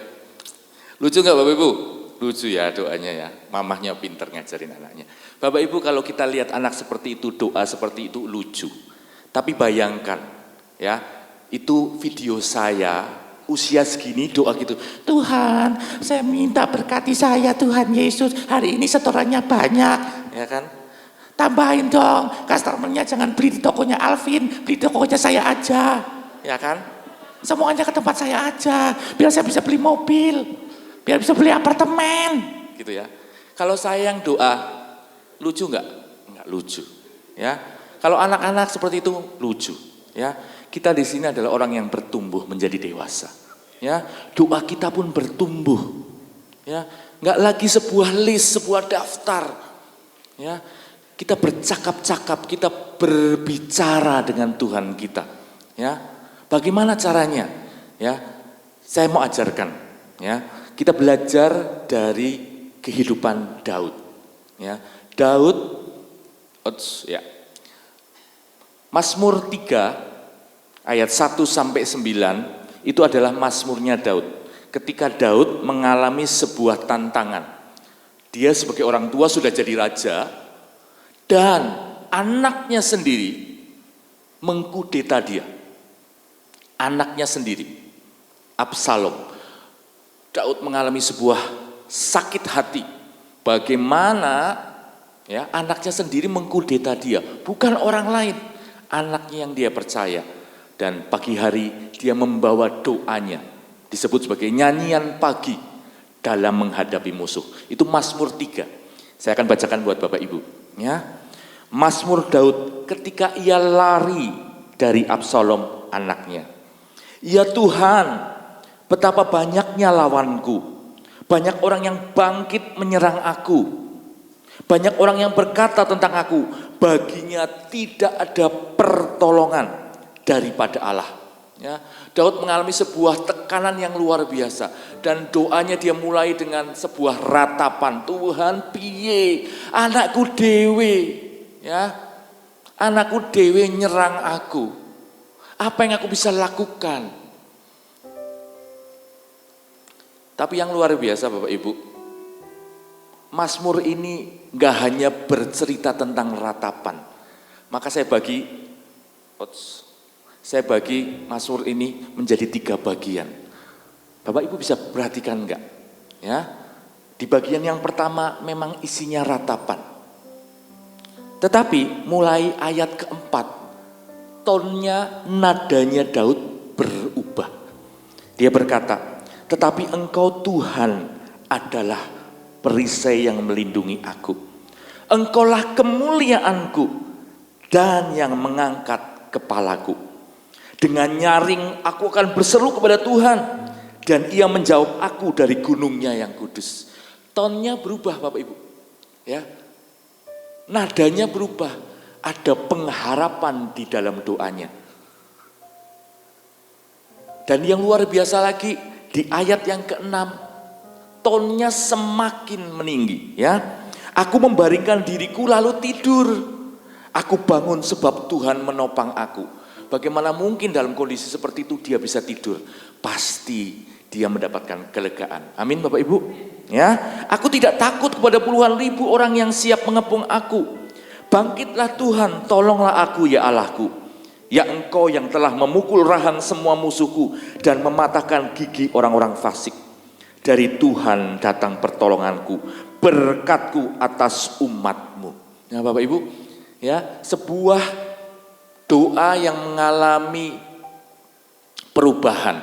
Lucu nggak Bapak Ibu? Lucu ya doanya ya. Mamahnya pinter ngajarin anaknya. Bapak Ibu kalau kita lihat anak seperti itu, doa seperti itu lucu. Tapi bayangkan ya, itu video saya usia segini doa gitu. Tuhan, saya minta berkati saya Tuhan Yesus. Hari ini setorannya banyak, ya kan? Tambahin dong, customernya jangan beli di tokonya Alvin, beli di tokonya saya aja, ya kan? Semuanya ke tempat saya aja, biar saya bisa beli mobil, biar bisa beli apartemen, gitu ya. Kalau saya yang doa, lucu nggak? Nggak lucu, ya. Kalau anak-anak seperti itu lucu, ya. Kita di sini adalah orang yang bertumbuh menjadi dewasa, ya. Doa kita pun bertumbuh, ya. Nggak lagi sebuah list, sebuah daftar, ya. Kita bercakap-cakap, kita berbicara dengan Tuhan kita, ya. Bagaimana caranya? Ya, saya mau ajarkan. Ya, kita belajar dari kehidupan Daud. Ya, Daud, ya. Mazmur 3 ayat 1 sampai 9 itu adalah mazmurnya Daud. Ketika Daud mengalami sebuah tantangan, dia sebagai orang tua sudah jadi raja dan anaknya sendiri mengkudeta dia. Anaknya sendiri, Absalom. Daud mengalami sebuah sakit hati. Bagaimana ya anaknya sendiri mengkudeta dia, bukan orang lain, anaknya yang dia percaya. Dan pagi hari dia membawa doanya, disebut sebagai nyanyian pagi dalam menghadapi musuh. Itu Mazmur 3. Saya akan bacakan buat Bapak Ibu. Ya, Mazmur Daud ketika ia lari dari Absalom anaknya. Ya Tuhan, betapa banyaknya lawanku. Banyak orang yang bangkit menyerang aku. Banyak orang yang berkata tentang aku, baginya tidak ada pertolongan daripada Allah. Ya, Daud mengalami sebuah tekanan yang luar biasa. Dan doanya dia mulai dengan sebuah ratapan. Tuhan piye, anakku dewe. Ya, anakku dewe nyerang aku. Apa yang aku bisa lakukan? Tapi yang luar biasa Bapak Ibu, Mazmur ini gak hanya bercerita tentang ratapan. Maka saya bagi Mazmur ini menjadi 3 bagian. Bapak Ibu bisa perhatikan enggak? Ya, di bagian yang pertama memang isinya ratapan. Tetapi mulai ayat keempat, tonnya, nadanya Daud berubah. Dia berkata, tetapi engkau Tuhan adalah perisai yang melindungi aku. Engkaulah kemuliaanku dan yang mengangkat kepalaku. Dengan nyaring aku akan berseru kepada Tuhan, dan ia menjawab aku dari gunungnya yang kudus. Tonnya berubah Bapak Ibu. Ya. Nadanya berubah. Ada pengharapan di dalam doanya. Dan yang luar biasa lagi, di ayat yang ke-6, tonnya semakin meninggi. Ya, aku membaringkan diriku lalu tidur. Aku bangun sebab Tuhan menopang aku. Bagaimana mungkin dalam kondisi seperti itu dia bisa tidur? Pasti dia mendapatkan kelegaan. Amin Bapak Ibu. Ya, aku tidak takut kepada puluhan ribu orang yang siap mengepung aku. Bangkitlah Tuhan, tolonglah aku ya Allahku. Ya Engkau yang telah memukul rahang semua musuhku dan mematahkan gigi orang-orang fasik. Dari Tuhan datang pertolonganku, berkatku atas umat-Mu. Nah Bapak Ibu, ya, sebuah doa yang mengalami perubahan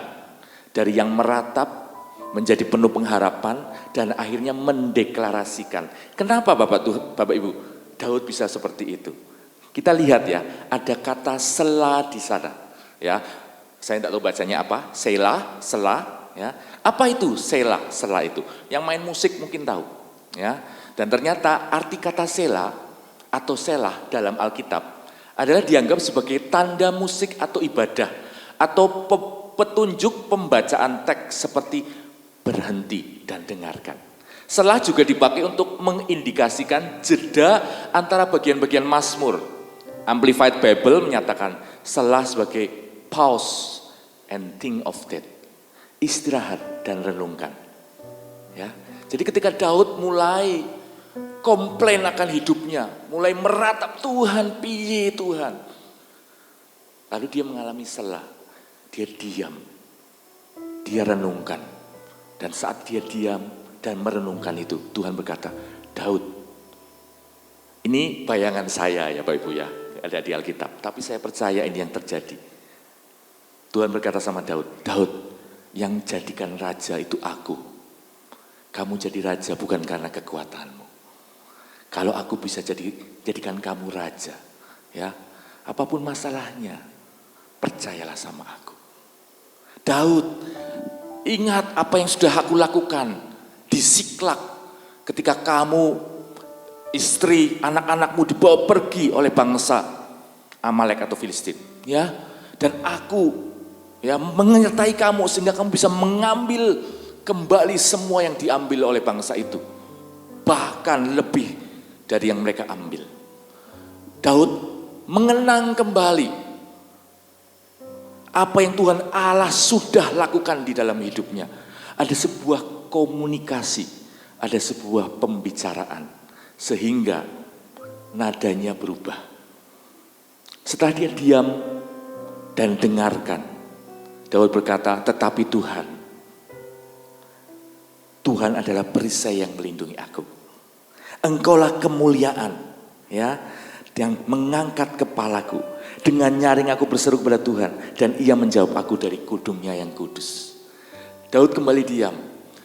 dari yang meratap menjadi penuh pengharapan dan akhirnya mendeklarasikan. Kenapa Bapak Ibu, Daud bisa seperti itu? Kita lihat ya, ada kata sela di sana. Ya, saya tidak tahu bacanya apa, sela, sela. Ya, apa itu sela, sela itu? Yang main musik mungkin tahu. Ya, dan ternyata arti kata sela atau selah dalam Alkitab adalah dianggap sebagai tanda musik atau ibadah atau petunjuk pembacaan teks seperti berhenti dan dengarkan. Selah juga dipakai untuk mengindikasikan jeda antara bagian-bagian mazmur. Amplified Bible menyatakan selah sebagai pause and think of that. Istirahat dan renungkan. Ya. Jadi ketika Daud mulai komplain akan hidupnya, mulai meratap Tuhan, piye Tuhan. Lalu dia mengalami selah. Dia diam. Dia renungkan. Dan saat dia diam dan merenungkan itu, Tuhan berkata, Daud, ini bayangan saya ya Bapak Ibu ya, ada di Alkitab. Tapi saya percaya ini yang terjadi. Tuhan berkata sama Daud, Daud, yang jadikan raja itu aku. Kamu jadi raja bukan karena kekuatanmu. Kalau aku bisa jadikan kamu raja, ya, apapun masalahnya, percayalah sama aku. Daud, ingat apa yang sudah aku lakukan di Siklak ketika kamu, istri, anak-anakmu dibawa pergi oleh bangsa Amalek atau Filistin, ya. Dan aku ya menyertai kamu sehingga kamu bisa mengambil kembali semua yang diambil oleh bangsa itu. Bahkan lebih dari yang mereka ambil. Daud mengenang kembali apa yang Tuhan Allah sudah lakukan di dalam hidupnya. Ada sebuah komunikasi, ada sebuah pembicaraan, sehingga nadanya berubah. Setelah dia diam dan dengarkan, Daud berkata, tetapi Tuhan adalah perisai yang melindungi aku. Engkaulah kemuliaan, ya, yang mengangkat kepalaku. Dengan nyaring aku berseru kepada Tuhan, dan ia menjawab aku dari kudungnya yang kudus. Daud kembali diam,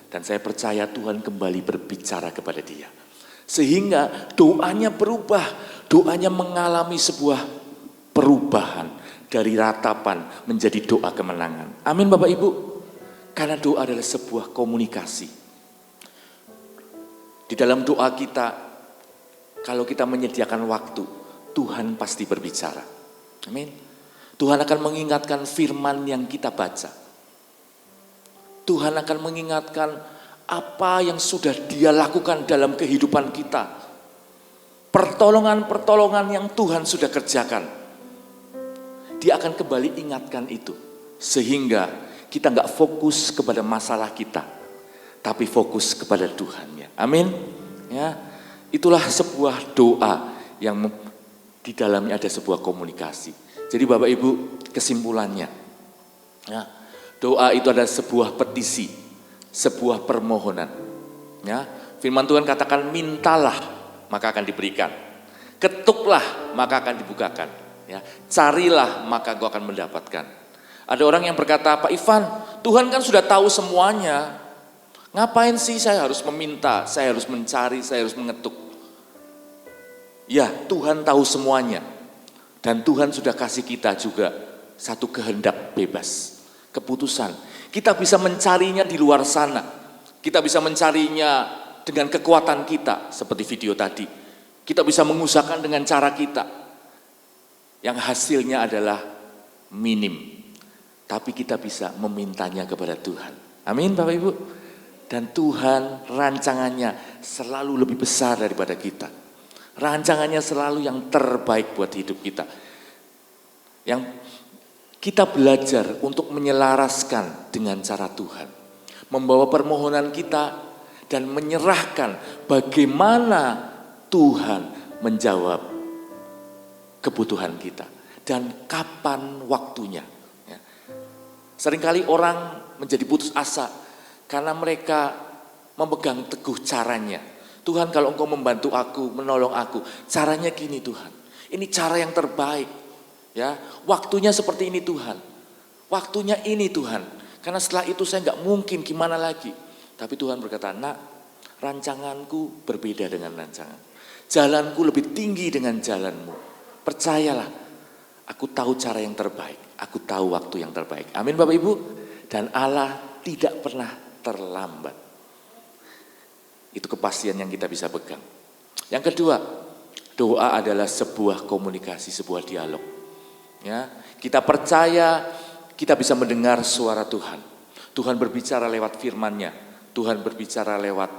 dan saya percaya Tuhan kembali berbicara kepada dia. Sehingga doanya berubah, doanya mengalami sebuah perubahan dari ratapan menjadi doa kemenangan. Amin Bapak Ibu. Karena doa adalah sebuah komunikasi. Di dalam doa kita, kalau kita menyediakan waktu, Tuhan pasti berbicara. Amin. Tuhan akan mengingatkan firman yang kita baca. Tuhan akan mengingatkan apa yang sudah Dia lakukan dalam kehidupan kita. Pertolongan-pertolongan yang Tuhan sudah kerjakan. Dia akan kembali ingatkan itu. Sehingga kita gak fokus kepada masalah kita, tapi fokus kepada Tuhan. Ya. Amin. Ya, itulah sebuah doa yang di dalamnya ada sebuah komunikasi. Jadi Bapak Ibu, kesimpulannya, ya, doa itu adalah sebuah petisi, sebuah permohonan. Ya, firman Tuhan katakan, mintalah maka akan diberikan, ketuklah maka akan dibukakan, ya, carilah maka engkau akan mendapatkan. Ada orang yang berkata, Pak Ivan, Tuhan kan sudah tahu semuanya, Ngapain sih saya harus meminta, saya harus mencari, saya harus mengetuk? Ya, Tuhan tahu semuanya. Dan Tuhan sudah kasih kita juga satu kehendak bebas, keputusan. Kita bisa mencarinya di luar sana. Kita bisa mencarinya dengan kekuatan kita, seperti video tadi. Kita bisa mengusahakan dengan cara kita. Yang hasilnya adalah minim. Tapi kita bisa memintanya kepada Tuhan. Amin Bapak Ibu. Dan Tuhan rancangannya selalu lebih besar daripada kita. Rancangannya selalu yang terbaik buat hidup kita. Yang kita belajar untuk menyelaraskan dengan cara Tuhan. Membawa permohonan kita dan menyerahkan bagaimana Tuhan menjawab kebutuhan kita. Dan kapan waktunya. Ya. Seringkali orang menjadi putus asa karena mereka memegang teguh caranya. Tuhan, kalau Engkau membantu aku, menolong aku, caranya gini Tuhan. Ini cara yang terbaik. Ya, waktunya seperti ini Tuhan. Waktunya ini Tuhan. Karena setelah itu saya nggak mungkin gimana lagi. Tapi Tuhan berkata, nak, rancanganku berbeda dengan rancangan. Jalanku lebih tinggi dengan jalanmu. Percayalah, aku tahu cara yang terbaik. Aku tahu waktu yang terbaik. Amin Bapak Ibu. Dan Allah tidak pernah terlambat. Itu kepastian yang kita bisa pegang. Yang kedua, doa adalah sebuah komunikasi, sebuah dialog. Ya, kita percaya kita bisa mendengar suara Tuhan. Tuhan berbicara lewat firman-Nya. Tuhan berbicara lewat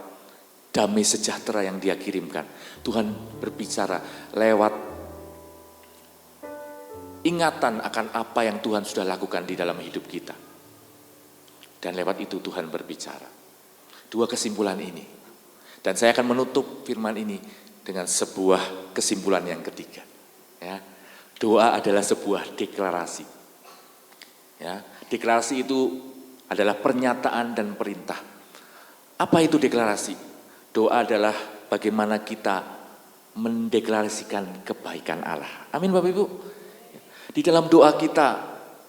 damai sejahtera yang Dia kirimkan. Tuhan berbicara lewat ingatan akan apa yang Tuhan sudah lakukan di dalam hidup kita. Dan lewat itu Tuhan berbicara. Dua kesimpulan ini. Dan saya akan menutup firman ini dengan sebuah kesimpulan yang ketiga. Ya, doa adalah sebuah deklarasi. Ya, deklarasi itu adalah pernyataan dan perintah. Apa itu deklarasi? Doa adalah bagaimana kita mendeklarasikan kebaikan Allah. Amin Bapak Ibu. Di dalam doa kita,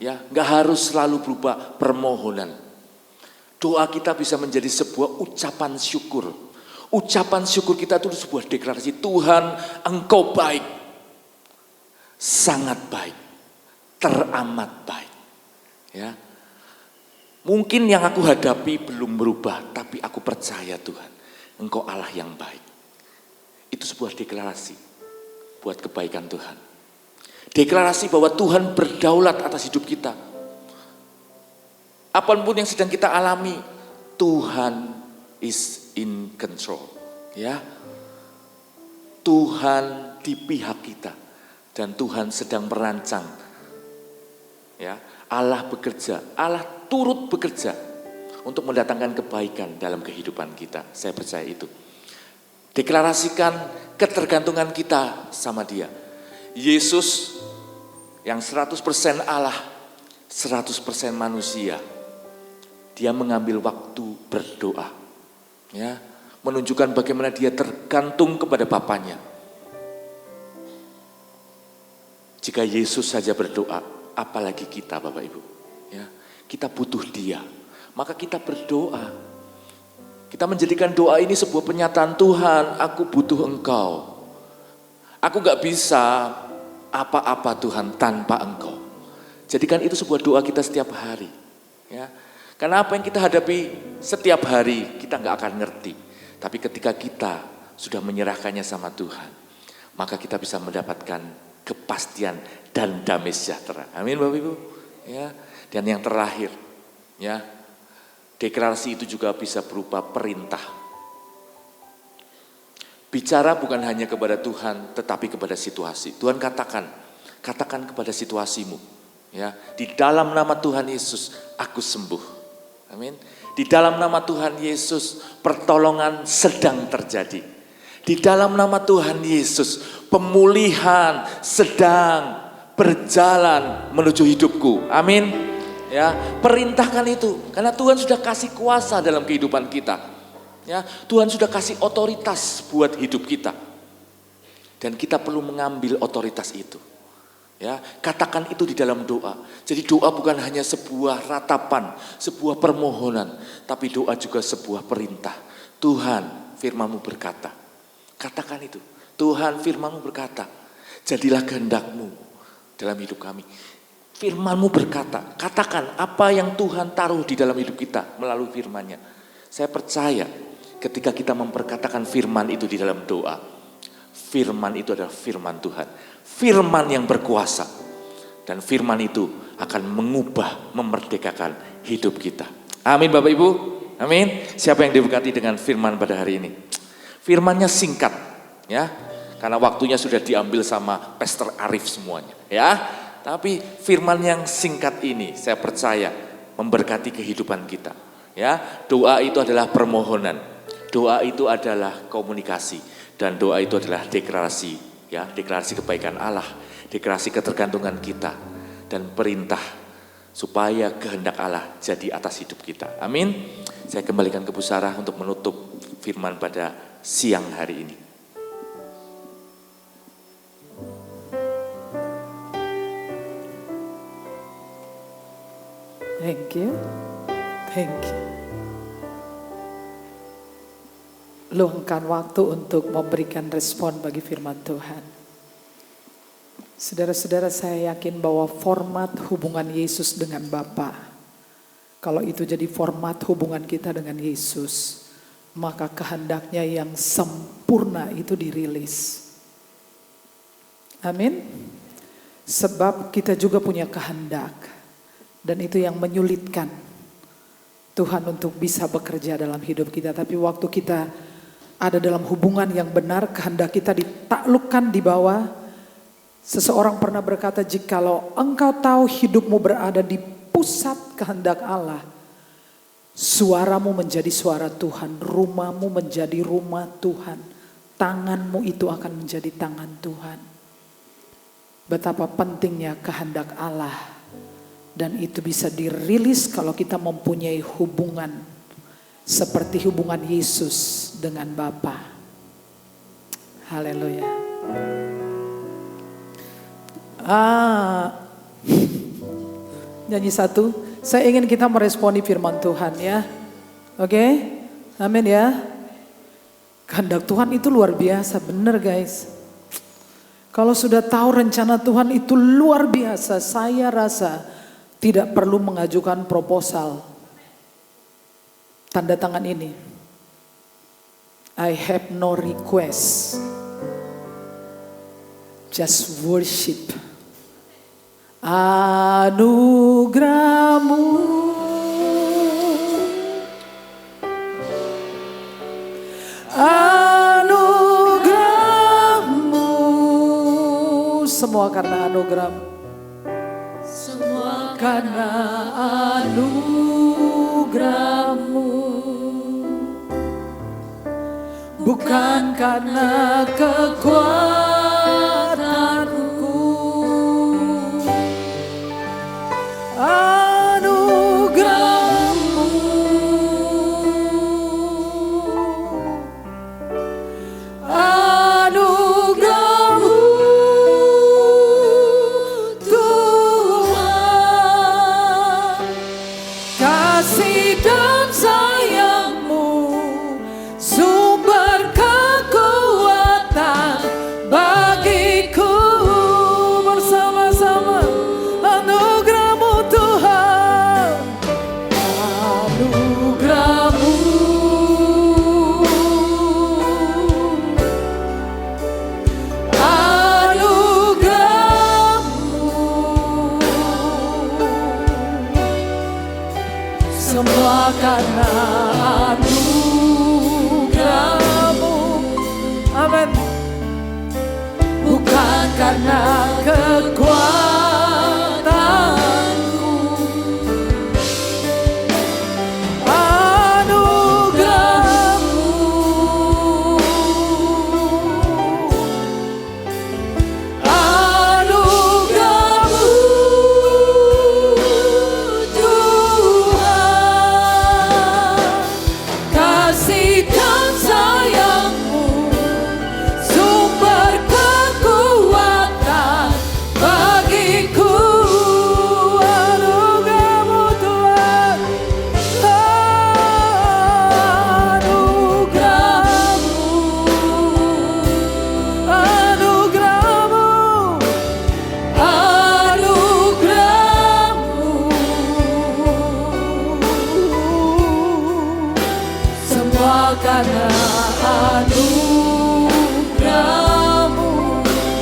ya, nggak harus selalu berupa permohonan. Doa kita bisa menjadi sebuah ucapan syukur. Ucapan syukur kita itu sebuah deklarasi. Tuhan, Engkau baik. Sangat baik. Teramat baik. Ya. Mungkin yang aku hadapi belum berubah, tapi aku percaya Tuhan, Engkau Allah yang baik. Itu sebuah deklarasi buat kebaikan Tuhan. Deklarasi bahwa Tuhan berdaulat atas hidup kita. Apapun yang sedang kita alami, Tuhan is in control. Ya, Tuhan di pihak kita dan Tuhan sedang merancang. Ya, Allah bekerja, Allah turut bekerja untuk mendatangkan kebaikan dalam kehidupan kita. Saya percaya itu. Deklarasikan ketergantungan kita sama Dia. Yesus yang 100% Allah, 100% manusia. Dia mengambil waktu berdoa, ya, menunjukkan bagaimana dia tergantung kepada Bapanya. Jika Yesus saja berdoa, apalagi kita Bapak Ibu, ya, kita butuh Dia, maka kita berdoa. Kita menjadikan doa ini sebuah pernyataan, Tuhan, aku butuh Engkau. Aku gak bisa apa-apa Tuhan tanpa Engkau. Jadikan itu sebuah doa kita setiap hari, ya. Karena apa yang kita hadapi setiap hari kita gak akan ngerti. Tapi ketika kita sudah menyerahkannya sama Tuhan, maka kita bisa mendapatkan kepastian dan damai sejahtera. Amin Bapak Ibu. Ya. Dan yang terakhir, ya, deklarasi itu juga bisa berupa perintah. Bicara bukan hanya kepada Tuhan, tetapi kepada situasi. Tuhan katakan kepada situasimu, ya, di dalam nama Tuhan Yesus aku sembuh. Amin. Di dalam nama Tuhan Yesus pertolongan sedang terjadi. Di dalam nama Tuhan Yesus pemulihan sedang berjalan menuju hidupku. Amin. Ya, perintahkan itu karena Tuhan sudah kasih kuasa dalam kehidupan kita. Ya, Tuhan sudah kasih otoritas buat hidup kita. Dan kita perlu mengambil otoritas itu. Ya, katakan itu di dalam doa. Jadi doa bukan hanya sebuah ratapan, sebuah permohonan, tapi doa juga sebuah perintah. Tuhan, firman-Mu berkata. Katakan itu. Tuhan, firman-Mu berkata, jadilah kehendak-Mu dalam hidup kami. Firman-Mu berkata, katakan apa yang Tuhan taruh di dalam hidup kita melalui firman-Nya. Saya percaya ketika kita memperkatakan firman itu di dalam doa, firman itu adalah firman Tuhan. Firman yang berkuasa. Dan firman itu akan mengubah, memerdekakan hidup kita. Amin Bapak Ibu. Amin. Siapa yang diberkati dengan firman pada hari ini? Firmannya singkat. Ya, karena waktunya sudah diambil sama Pastor Arif semuanya. Ya, tapi firman yang singkat ini saya percaya memberkati kehidupan kita. Ya, doa itu adalah permohonan. Doa itu adalah komunikasi. Dan doa itu adalah deklarasi. Ya, deklarasi kebaikan Allah, deklarasi ketergantungan kita, dan perintah supaya kehendak Allah jadi atas hidup kita. Amin. Saya kembalikan ke Bu Sarah untuk menutup firman pada siang hari ini. Thank you. Thank you. Luangkan waktu untuk memberikan respon bagi firman Tuhan. Saudara-saudara, saya yakin bahwa format hubungan Yesus dengan Bapa, kalau itu jadi format hubungan kita dengan Yesus, maka kehendaknya yang sempurna itu dirilis. Amin. Sebab kita juga punya kehendak, dan itu yang menyulitkan Tuhan untuk bisa bekerja dalam hidup kita. Tapi waktu kita ada dalam hubungan yang benar, kehendak kita ditaklukkan di bawah. Seseorang pernah berkata, jikalau engkau tahu hidupmu berada di pusat kehendak Allah, suaramu menjadi suara Tuhan, rumahmu menjadi rumah Tuhan, tanganmu itu akan menjadi tangan Tuhan. Betapa pentingnya kehendak Allah, dan itu bisa dirilis kalau kita mempunyai hubungan seperti hubungan Yesus dengan Bapa. Haleluya. Nyanyi satu. Saya ingin kita meresponi firman Tuhan ya. Oke? Amin ya. Kehendak Tuhan itu luar biasa, benar guys. Kalau sudah tahu rencana Tuhan itu luar biasa, saya rasa tidak perlu mengajukan proposal. Tanda tangan ini. I have no request. Just worship. Anugerahmu semua karena anugerahmu, semua karena anugerahmu, bukan karena kekuatanku. Anugerahmu, anugerahmu Tuhan, kasih dan sayangmu, sumber kekuatan bagiku. Bersama-sama, anugerahmu Tuhan, anugerahmu, anugerahmu, semua karena anugerahmu. Amin. Bukan karena kekuatanku. Anugerahmu, anugerahmu Tuhan, kasih dan sayangmu, sumber kekuatan karena anugerah-Mu,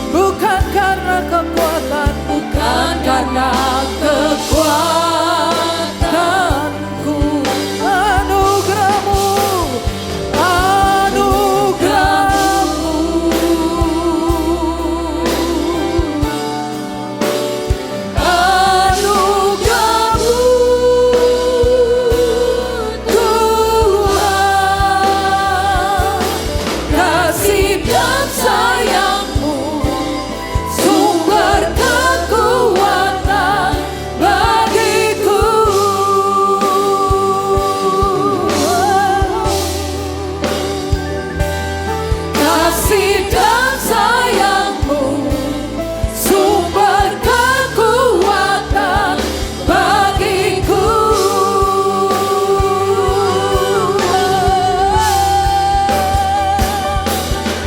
bukan karena kekuatan, bukan karena kekuatanku. anugerah-Mu, Anugerah-Mu, Tuhan, kasih dan sayang-Mu, sumber kekuatan bagiku. Kasih dan sayang-Mu, sumber kekuatan bagiku.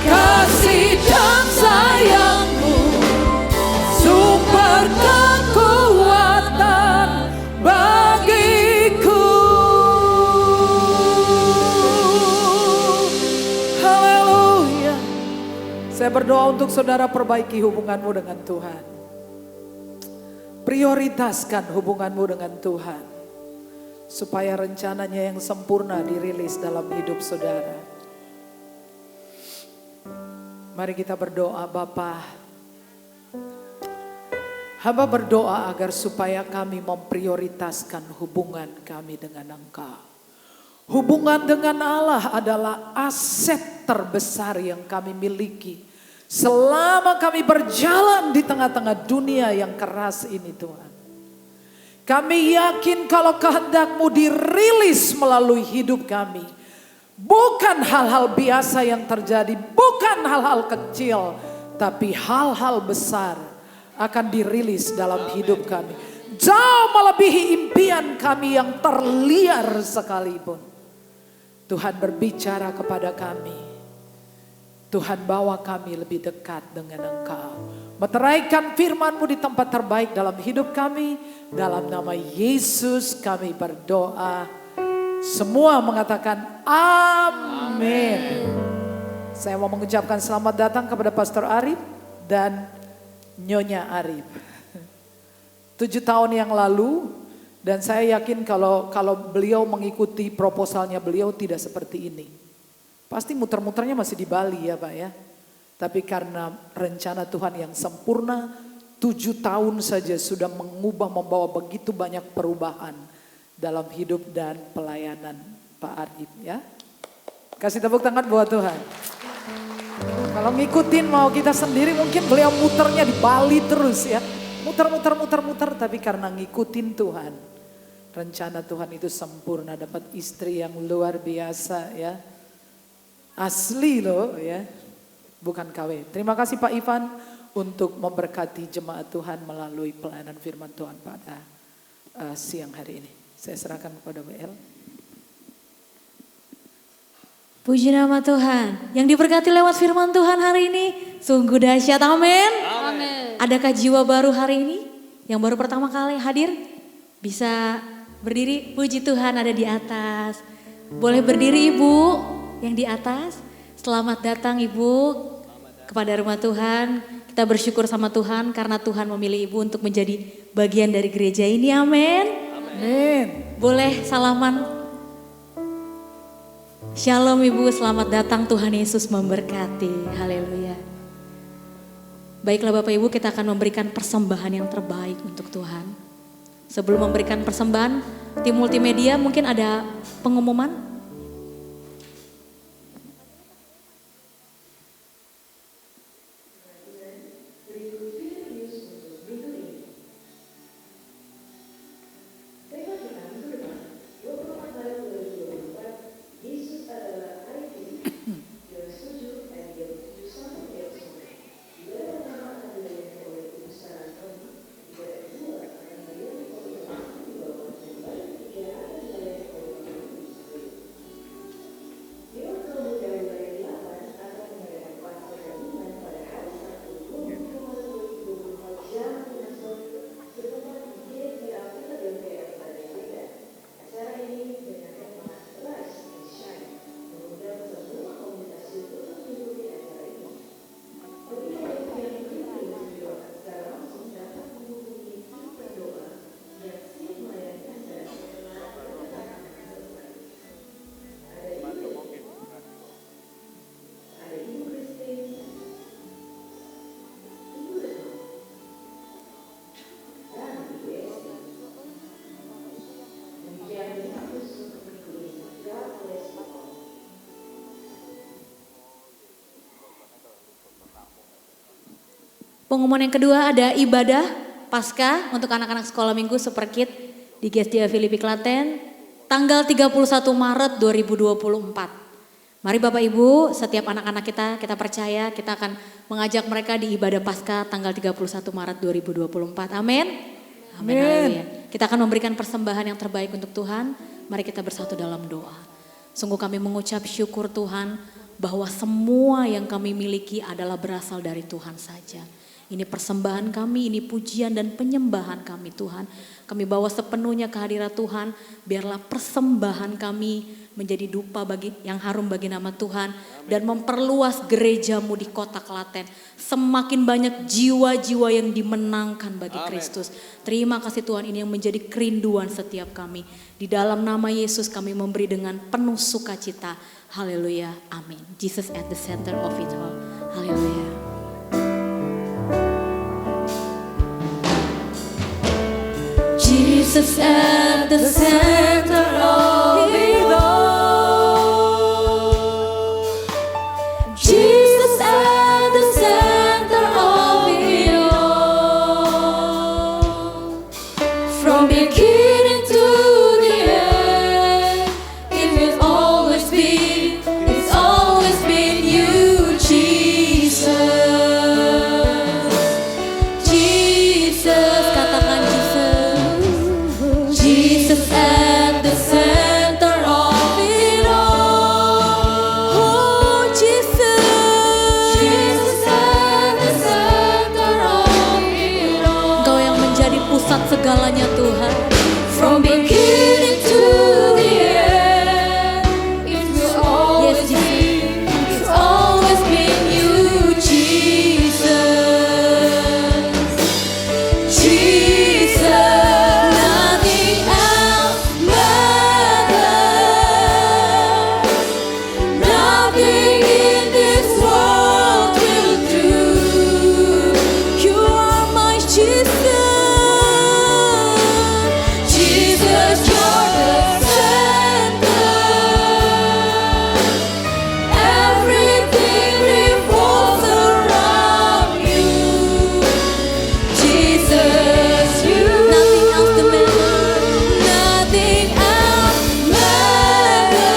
Kasih dan sayang-Mu, sumber kekuatan bagiku. haleluya. Saya berdoa untuk saudara, perbaiki hubunganmu dengan Tuhan. Prioritaskan hubunganmu dengan Tuhan, supaya rencananya yang sempurna dirilis dalam hidup saudara. Mari kita berdoa. Bapa, hamba berdoa agar supaya kami memprioritaskan hubungan kami dengan Engkau. Hubungan dengan Allah adalah aset terbesar yang kami miliki selama kami berjalan di tengah-tengah dunia yang keras ini, Tuhan. Kami yakin kalau kehendak-Mu dirilis melalui hidup kami, bukan hal-hal biasa yang terjadi, bukan hal-hal kecil, tapi hal-hal besar akan dirilis dalam hidup kami. Jauh melebihi impian kami yang terliar sekalipun. Tuhan berbicara kepada kami. Tuhan bawa kami lebih dekat dengan Engkau. Meteraikan firman-Mu di tempat terbaik dalam hidup kami. Dalam nama Yesus kami berdoa. Semua mengatakan amin. Saya mau mengucapkan selamat datang kepada Pastor Arif dan Nyonya Arif. 7 tahun yang lalu, dan saya yakin kalau beliau mengikuti proposalnya beliau tidak seperti ini. Pasti muter-muternya masih di Bali ya Pak ya. Tapi karena rencana Tuhan yang sempurna, 7 tahun saja sudah membawa begitu banyak perubahan dalam hidup dan pelayanan Pak Arif ya. Kasih tepuk tangan buat Tuhan. Kalau ngikutin mau kita sendiri mungkin beliau muternya di Bali terus ya. Muter, tapi karena ngikutin Tuhan. Rencana Tuhan itu sempurna, dapat istri yang luar biasa ya. Asli loh ya, bukan KW. Terima kasih Pak Ivan untuk memberkati jemaat Tuhan melalui pelayanan firman Tuhan pada siang hari ini. Saya serahkan kepada WL. Puji nama Tuhan. Yang diberkati lewat firman Tuhan hari ini sungguh dahsyat. Amin. Amin. Adakah jiwa baru hari ini yang baru pertama kali hadir? Bisa berdiri, puji Tuhan ada di atas. Boleh berdiri Ibu yang di atas. Selamat datang Ibu kepada rumah Tuhan. Kita bersyukur sama Tuhan karena Tuhan memilih Ibu untuk menjadi bagian dari gereja ini. Amin. Amin. Boleh salaman. Shalom Ibu, selamat datang, Tuhan Yesus memberkati. Haleluya. Baiklah Bapak Ibu, kita akan memberikan persembahan yang terbaik untuk Tuhan. Sebelum memberikan persembahan, tim multimedia mungkin ada pengumuman. Pengumuman yang kedua ada ibadah Paskah untuk anak-anak sekolah minggu Superkid di GSDA Filipi Klaten tanggal 31 Maret 2024. Mari Bapak Ibu, setiap anak-anak kita percaya kita akan mengajak mereka di ibadah Paskah tanggal 31 Maret 2024. Amin. Amin. Haleluya. Kita akan memberikan persembahan yang terbaik untuk Tuhan. Mari kita bersatu dalam doa. Sungguh kami mengucap syukur Tuhan bahwa semua yang kami miliki adalah berasal dari Tuhan saja. Ini persembahan kami, ini pujian dan penyembahan kami Tuhan. Kami bawa sepenuhnya kehadirat Tuhan, biarlah persembahan kami menjadi dupa bagi yang harum bagi nama Tuhan. Dan memperluas gerejamu di kota Klaten. Semakin banyak jiwa-jiwa yang dimenangkan bagi Kristus. Terima kasih Tuhan, ini yang menjadi kerinduan setiap kami. Di dalam nama Yesus kami memberi dengan penuh sukacita. Haleluya, amin. Jesus at the center of it all. Haleluya. Jesus at the center of it all. Jesus at the center of it all. From beginning to the end, it's always been you, Jesus. Jesus, katakan Jesus. Jesus at the center of it all. Oh Jesus. Jesus at the center of it all. Engkau yang menjadi pusat segalanya Tuhan. From beginning to the end, it's always been you, Jesus. Jesus, nothing else matters. Nothing in this world will do. You are my Jesus. Jesus, you're the center. Everything revolves around you. Jesus, you. Nothing else to matter. Nothing else matters.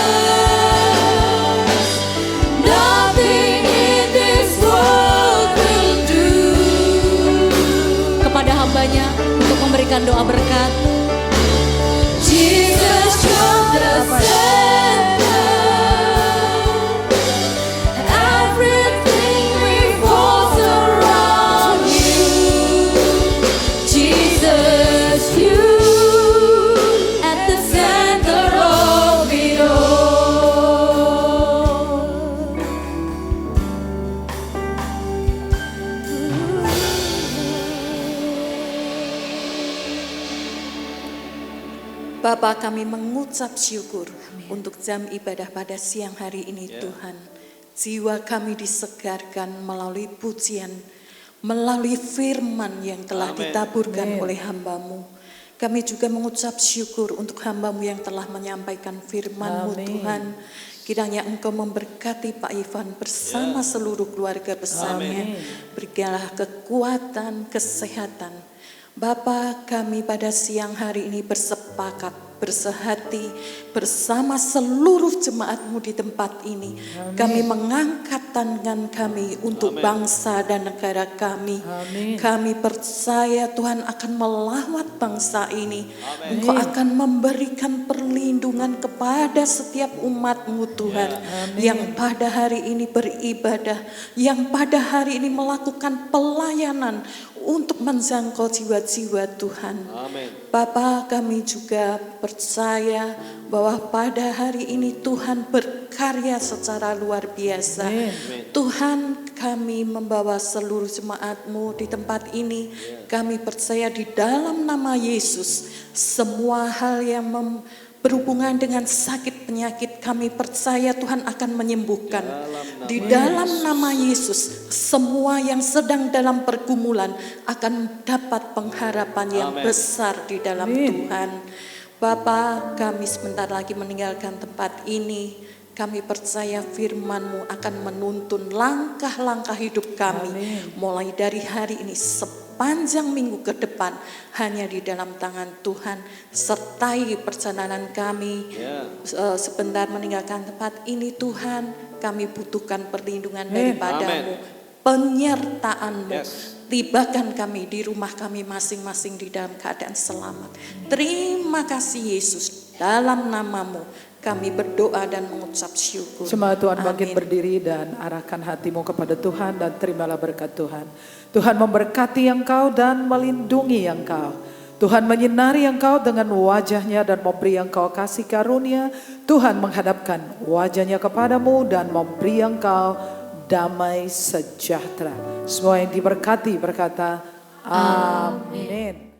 Nothing in this world will do. Kepada hambanya untuk memberikan doa berkat. Jesus, you're the center. Everything revolves around you. Jesus, you at the center of it all. Bapa, kami mengucap syukur untuk jam ibadah pada siang hari ini Tuhan. Jiwa kami disegarkan melalui pujian, melalui firman yang telah ditaburkan oleh hamba-Mu. Kami juga mengucap syukur untuk hamba-Mu yang telah menyampaikan firman-Mu Tuhan. Kiranya Engkau memberkati Pak Ivan bersama seluruh keluarga besarnya. Berikanlah kekuatan, kesehatan. Bapa, kami pada siang hari ini bersepakat, bersehati bersama seluruh jemaat-Mu di tempat ini. Kami mengangkat tangan kami untuk bangsa dan negara kami. Kami percaya Tuhan akan melawat bangsa ini. Engkau akan memberikan perlindungan kepada setiap umat-Mu Tuhan. Yang pada hari ini beribadah, yang pada hari ini melakukan pelayanan untuk menjangkau jiwa-jiwa Tuhan. Bapa, kami juga percaya bahwa pada hari ini Tuhan berkarya secara luar biasa. Tuhan, kami membawa seluruh jemaat-Mu di tempat ini. Kami percaya di dalam nama Yesus semua hal yang berhubungan dengan sakit penyakit, kami percaya Tuhan akan menyembuhkan. Di dalam nama Yesus, semua yang sedang dalam pergumulan akan dapat pengharapan yang besar di dalam Tuhan. Bapa, kami sebentar lagi meninggalkan tempat ini. Kami percaya firman-Mu akan menuntun langkah-langkah hidup kami. Mulai dari hari ini sepanjang minggu ke depan hanya di dalam tangan Tuhan. Sertai perjalanan kami sebentar meninggalkan tempat ini Tuhan. Kami butuhkan perlindungan daripada-Mu, penyertaan-Mu. Tibakan kami di rumah kami masing-masing di dalam keadaan selamat. Terima kasih Yesus, dalam nama-Mu kami berdoa dan mengucap syukur. Jemaat Tuhan bangkit Amin. berdiri dan arahkan hatimu kepada Tuhan dan terimalah berkat Tuhan. Tuhan memberkati engkau dan melindungi engkau. Tuhan menyinari engkau dengan wajahnya dan memberi engkau kasih karunia. Tuhan menghadapkan wajahnya kepadamu dan memberi engkau damai sejahtera. Semua yang diberkati berkata, Amin.